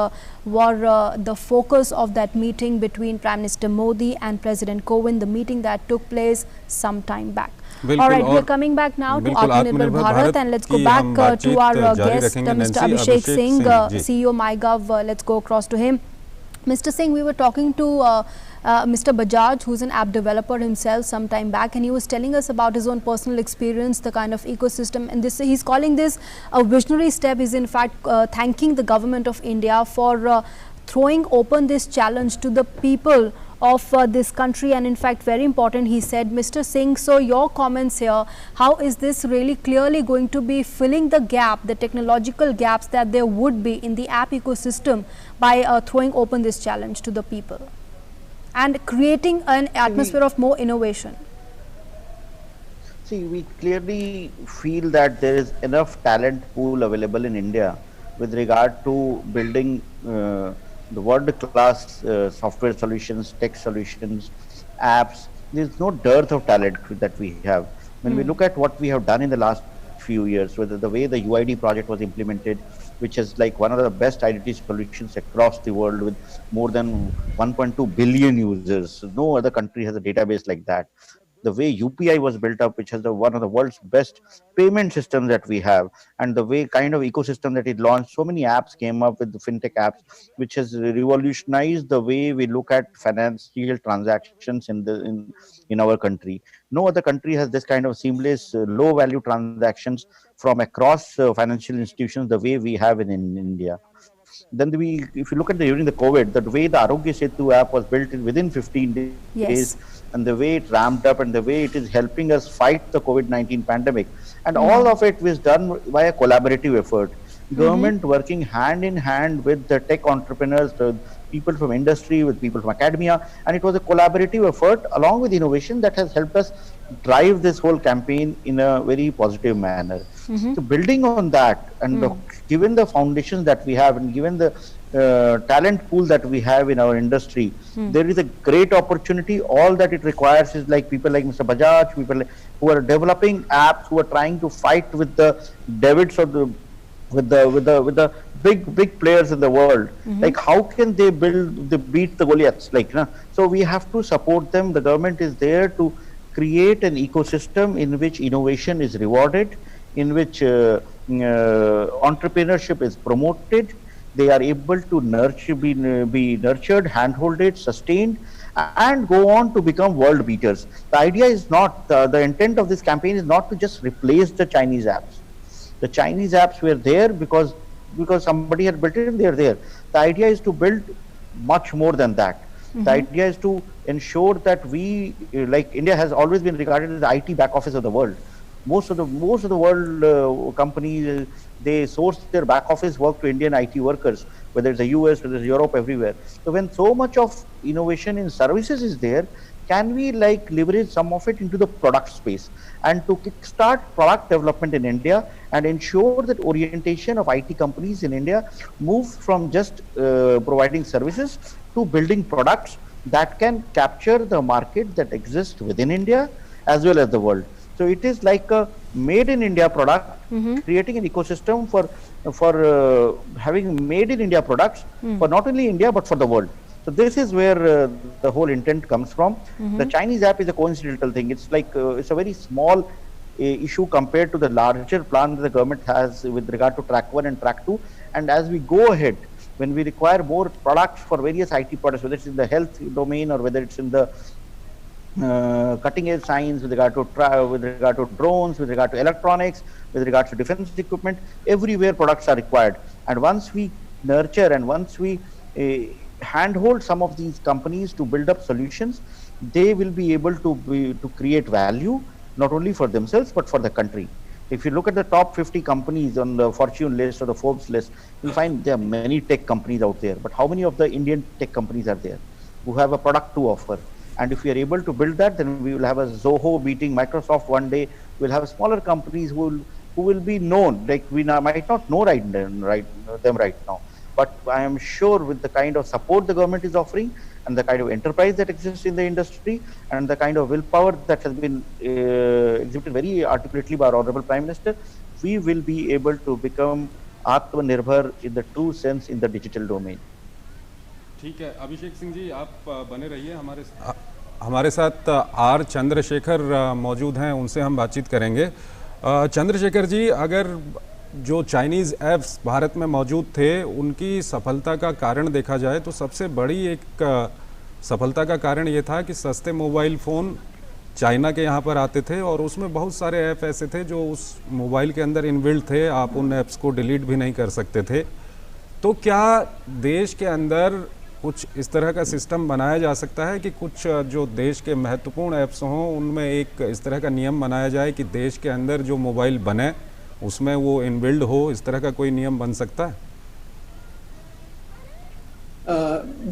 were the focus of that meeting between Prime Minister Modi and President Kovind, the meeting that took place some time back. All right, we are coming back now to Atmanirbhar Bharat and let's go back to our guest, Mr. Abhishek Singh, CEO MyGov. Let's go across to him. Mr. Singh, we were talking to Mr. Bajaj, who's an app developer himself some time back, and he was telling us about his own personal experience, the kind of ecosystem, and this he's calling this a visionary step. He's in fact thanking the government of India for throwing open this challenge to the people of this country, and in fact very important, he said. Mr. Singh, so your comments here, how is this really clearly going to be filling the gap, the technological gaps that there would be in the app ecosystem by throwing open this challenge to the people and creating an atmosphere of more innovation? See, we clearly feel that there is enough talent pool available in India with regard to building the world-class software solutions, tech solutions, apps. There's no dearth of talent that we have. When we look at what we have done in the last few years, whether the way the UID project was implemented, which is like one of the best identity solutions across the world with more than 1.2 billion users. No other country has a database like that. The way UPI was built up, which has one of the world's best payment systems that we have, and the way kind of ecosystem that it launched, so many apps came up with the fintech apps, which has revolutionized the way we look at financial transactions in our country. No other country has this kind of seamless, low value transactions from across financial institutions the way we have in India. Then if you look at during the COVID, the way the Arogya Setu app was built within 15 days, and the way it ramped up and the way it is helping us fight the COVID-19 pandemic. And all of it was done by a collaborative effort. Government working hand in hand with the tech entrepreneurs, the people from industry, with people from academia, and it was a collaborative effort along with innovation that has helped us drive this whole campaign in a very positive manner. So building on that and given the foundations that we have and given the talent pool that we have in our industry, there is a great opportunity. All that it requires is like people like Mr. Bajaj, people who are developing apps, who are trying to fight with the Davids of the with the big players in the world. Like how can they beat the Goliaths? So we have to support them. The government is there to create an ecosystem in which innovation is rewarded, in which entrepreneurship is promoted. They are able to be nurtured, handholded, sustained, and go on to become world beaters. The idea is not, the intent of this campaign is not to just replace the Chinese apps. The Chinese apps were there because somebody had built it, they are there. The idea is to build much more than that. The idea is to ensure that we, like India has always been regarded as the IT back office of the world. Most of the world companies, they source their back office work to Indian IT workers, whether it's the US, whether it's Europe, everywhere. So when so much of innovation in services is there, can we leverage some of it into the product space and to kickstart product development in India and ensure that orientation of IT companies in India moves from just providing services to building products that can capture the market that exists within India as well as the world. So it is like a made in India product, creating an ecosystem for having made in India products for not only India but for the world. So this is where the whole intent comes from. The Chinese app is a coincidental thing. It's like it's a very small issue compared to the larger plan that the government has with regard to track 1 and track 2. And as we go ahead, when we require more products for various IT products, whether it's in the health domain or whether it's in the cutting edge science, with regard to drones, with regard to electronics, with regards to defense equipment. Everywhere products are required, and once we nurture and once we handhold some of these companies to build up solutions, they will be able to create value not only for themselves but for the country. If you look at the top 50 companies on the Fortune list or the Forbes list, you'll find there are many tech companies out there, but how many of the Indian tech companies are there who have a product to offer? And if we are able to build that, then we will have a Zoho beating Microsoft one day. We'll have smaller companies who will be known, like we might not know them right now. But I am sure with the kind of support the government is offering and the kind of enterprise that exists in the industry and the kind of willpower that has been exhibited very articulately by our Honorable Prime Minister, we will be able to become Atmanirbhar in the true sense in the digital domain. ठीक है, अभिषेक सिंह जी आप बने रहिए हमारे साथ are Chandrashekhar मौजूद हैं, उनसे हम बातचीत करेंगे। चंद्रशेखर जी, अगर जो चाइनीज़ ऐप्स भारत में मौजूद थे उनकी सफलता का कारण देखा जाए तो सबसे बड़ी एक सफलता का कारण ये था कि सस्ते मोबाइल फ़ोन चाइना के यहाँ पर आते थे और उसमें बहुत सारे ऐप ऐसे थे जो उस मोबाइल के अंदर इनबिल्ट थे, आप उन ऐप्स को डिलीट भी नहीं कर सकते थे। तो क्या देश के अंदर कुछ इस तरह का सिस्टम बनाया जा सकता है कि कुछ जो देश के महत्वपूर्ण ऐप्स हों उनमें एक इस तरह का नियम बनाया जाए कि देश के अंदर जो मोबाइल बने उसमें वो इनबिल्ड हो, इस तरह का कोई नियम बन सकता है?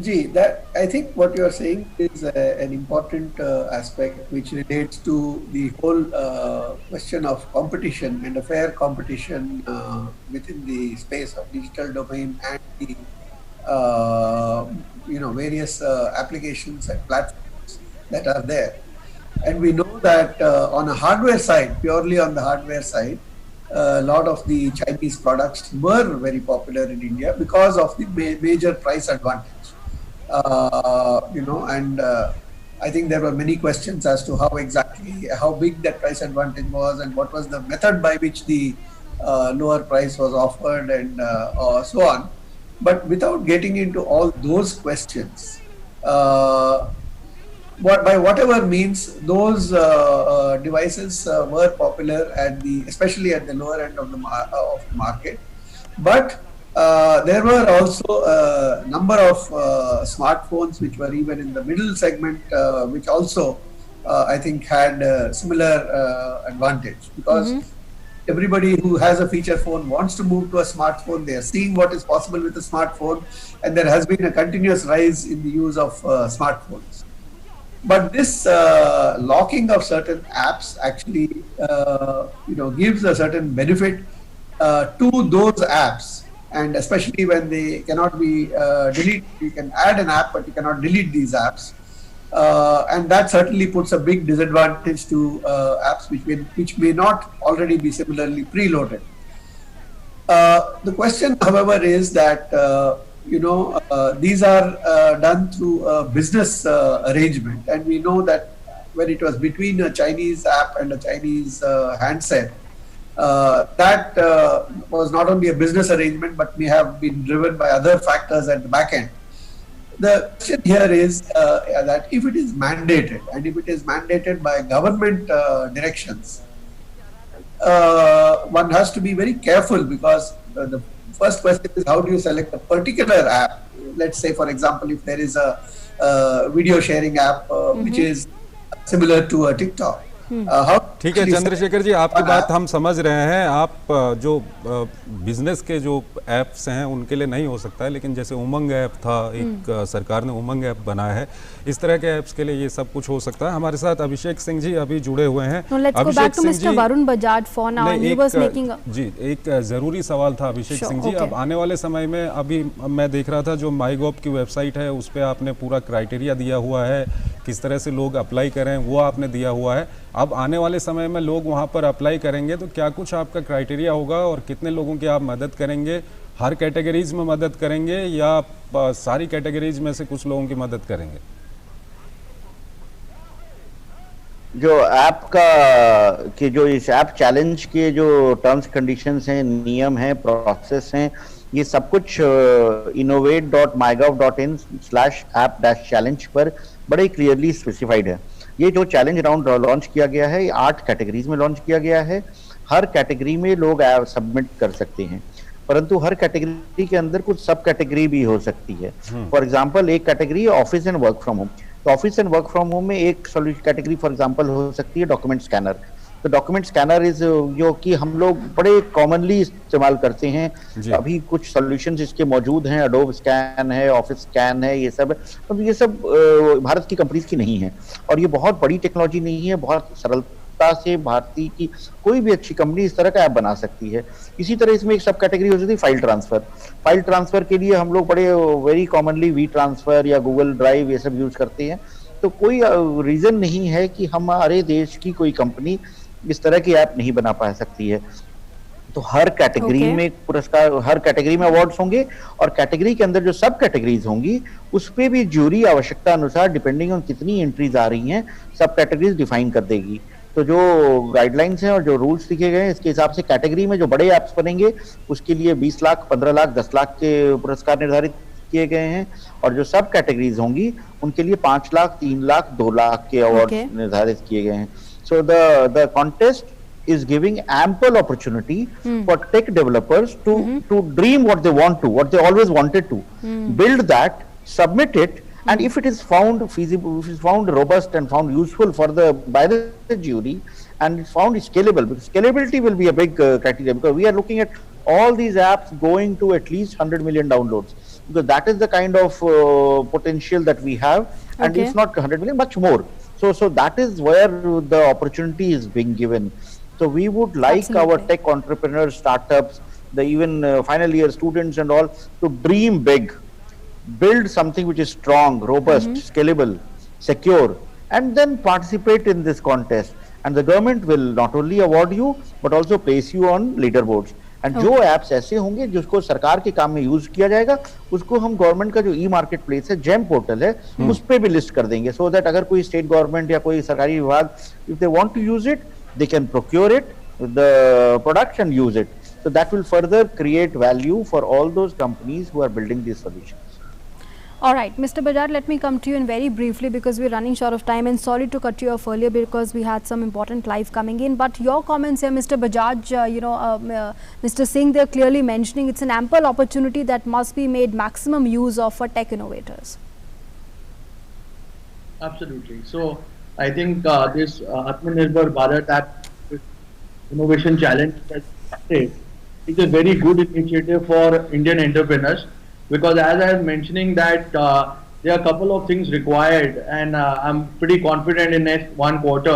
जी, that I think what you are saying is an important aspect which relates to the whole question of competition and a fair competition within the space of digital domain and the various applications and platforms that are there. And we know that on a hardware side, purely on the hardware side, a lot of the Chinese products were very popular in India because of the major price advantage. And I think there were many questions as to how big that price advantage was and what was the method by which the lower price was offered and so on. But without getting into all those questions, by whatever means those devices were popular especially at the lower end of the market. But there were also a number of smartphones which were even in the middle segment, which also I think had a similar advantage, because everybody who has a feature phone wants to move to a smartphone. They are seeing what is possible with a smartphone, and there has been a continuous rise in the use of smartphones. But this locking of certain apps actually, gives a certain benefit to those apps, and especially when they cannot be deleted. You can add an app, but you cannot delete these apps, and that certainly puts a big disadvantage to apps which may not already be similarly preloaded. The question, however, is that these are done through a business arrangement, and we know that when it was between a Chinese app and a Chinese handset, that was not only a business arrangement but may have been driven by other factors at the back end. The question here is that if it is mandated, and if it is mandated by government directions, one has to be very careful, because the first question is, how do you select a particular app? Let's say, for example, if there is a video sharing app which is similar to a TikTok. ठीक है चंद्रशेखर जी, आपकी बात हम समझ रहे हैं। आप जो बिजनेस के जो ऐप्स हैं उनके लिए नहीं हो सकता है, लेकिन जैसे उमंग ऐप था, एक सरकार ने उमंग ऐप बनाया है, इस तरह के ऐप्स के लिए ये सब कुछ हो सकता है। हमारे साथ अभिषेक सिंह जी अभी जुड़े हुए हैं। Abhishek Singh ji, Varun Bajaj for now, he was making जी एक जरूरी सवाल था अभिषेक सिंह जी। अब आने वाले समय में, अभी मैं देख रहा था जो माईगॉव की वेबसाइट है उस पर आपने पूरा क्राइटेरिया दिया हुआ है, किस तरह से लोग अप्लाई करें वो आपने दिया हुआ है। अब आने वाले समय में लोग वहां पर अप्लाई करेंगे तो क्या कुछ आपका क्राइटेरिया होगा और कितने लोगों की आप मदद करेंगे? हर कैटेगरीज में मदद करेंगे या सारी कैटेगरीज में से कुछ लोगों की मदद करेंगे? जो ऐप जो इस ऐप चैलेंज के जो टर्म्स कंडीशंस हैं, नियम हैं, प्रोसेस हैं, ये सब कुछ innovate.mygov.in/app-challenge पर बड़े क्लियरली स्पेसिफाइड है। ये जो चैलेंज राउंड लॉन्च किया गया है, ये 8 कैटेगरीज में लॉन्च किया गया है। हर कैटेगरी में लोग सबमिट कर सकते हैं, परंतु हर कैटेगरी के अंदर कुछ सब कैटेगरी भी हो सकती है। फॉर एग्जांपल, एक category office and work from home. तो office and work from home में एक कैटेगरी फॉर एग्जांपल हो सकती है डॉक्यूमेंट स्कैनर। तो डॉक्यूमेंट स्कैनर इज जो कि हम लोग बड़े कॉमनली इस्तेमाल करते हैं। अभी कुछ सॉल्यूशंस इसके मौजूद हैं, एडोब स्कैन है, ऑफिस स्कैन है, ये सब है। अब ये सब भारत की कंपनीज की नहीं है और ये बहुत बड़ी टेक्नोलॉजी नहीं है। बहुत सरलता से भारतीय की कोई भी अच्छी कंपनी इस तरह का ऐप बना सकती है। इसी तरह इसमें एक सब कैटेगरी हो जाती है फाइल ट्रांसफर। फाइल ट्रांसफर के लिए हम लोग बड़े वेरी कॉमनली वी ट्रांसफर या गूगल ड्राइव ये सब यूज करते हैं। तो कोई रीजन नहीं है कि हमारे देश की कोई कंपनी इस तरह की ऐप नहीं बना पा सकती है। तो हर कैटेगरी में पुरस्कार, हर कैटेगरी में अवार्ड्स होंगे और कैटेगरी के अंदर जो सब कैटेगरीज होंगी उस पे भी ज्यूरी आवश्यकता अनुसार डिपेंडिंग ऑन कितनी एंट्रीज आ रही हैं सब कैटेगरीज डिफाइन कर देगी। तो जो गाइडलाइंस हैं और जो रूल्स लिखे गए हैं इसके हिसाब से कैटेगरी में जो बड़े ऐप्स बनेंगे उसके लिए 20 लाख, 15 लाख, 10 लाख के पुरस्कार निर्धारित किए गए हैं और जो सब कैटेगरीज होंगी उनके लिए 5 लाख, 3 लाख, 2 लाख के अवार्ड निर्धारित किए गए हैं। So the contest is giving ample opportunity for tech developers to dream what they want to, what they always wanted to, build that, submit it, and if it is found feasible, if it is found robust and found useful by the jury, and it's found scalable, because scalability will be a big criteria, because we are looking at all these apps going to at least 100 million downloads, because that is the kind of potential that we have, and it's not 100 million, much more. So that is where the opportunity is being given. So we would like our tech entrepreneurs, startups, the even final year students and all to dream big, build something which is strong, robust, scalable, secure, and then participate in this contest. And the government will not only award you but also place you on leaderboards. And जो apps ऐसे होंगे जिसको सरकार के काम में use किया जाएगा उसको हम गवर्नमेंट का जो ई मार्केट प्लेस है, जेम पोर्टल है, उस पे भी लिस्ट कर देंगे, सो दैट अगर कोई स्टेट गवर्नमेंट या कोई सरकारी विभाग if they want to use it they can procure it the products and use it. So that will further create value for all those companies who are building these solutions. All right, Mr. Bajaj, let me come to you in very briefly because we're running short of time, and sorry to cut you off earlier because we had some important live coming in. But your comments here, Mr. Bajaj, Mr. Singh, they're clearly mentioning it's an ample opportunity that must be made maximum use of for tech innovators. Absolutely. So I think this Atmanirbhar Bharat app innovation challenge is a very good initiative for Indian entrepreneurs, because as I was mentioning that there are a couple of things required, and I'm pretty confident in next 1 quarter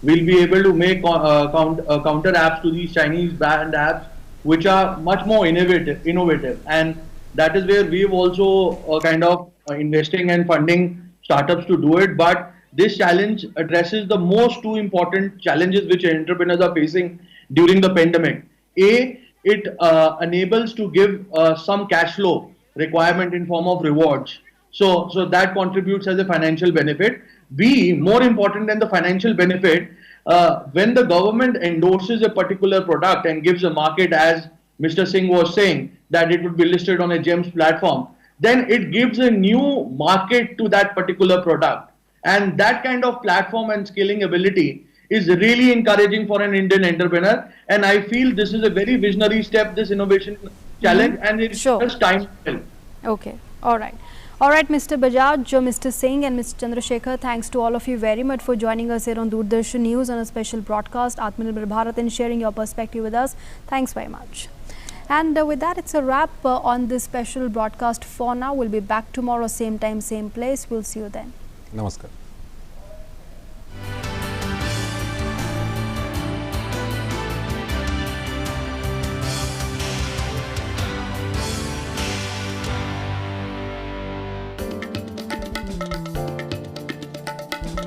we'll be able to make counter apps to these Chinese brand apps which are much more innovative, and that is where we've also kind of investing and funding startups to do it. But this challenge addresses the most 2 important challenges which entrepreneurs are facing during the pandemic. It enables to give some cash flow requirement in form of rewards, so that contributes as a financial benefit. B, more important than the financial benefit, when the government endorses a particular product and gives a market, as Mr. Singh was saying, that it would be listed on a GEMS platform, then it gives a new market to that particular product, and that kind of platform and scaling ability is really encouraging for an Indian entrepreneur, and I feel this is a very visionary step, this innovation challenge, and it's just time to tell. Okay, all right, Mr. Bajaj, Mr. Singh and Mr. Chandrasekhar, thanks to all of you very much for joining us here on Doordarshan News on a special broadcast Atmanirbhar Bharat and sharing your perspective with us. Thanks very much. And with that, it's a wrap on this special broadcast for now. We'll be back tomorrow, same time, same place. We'll see you then. Namaskar.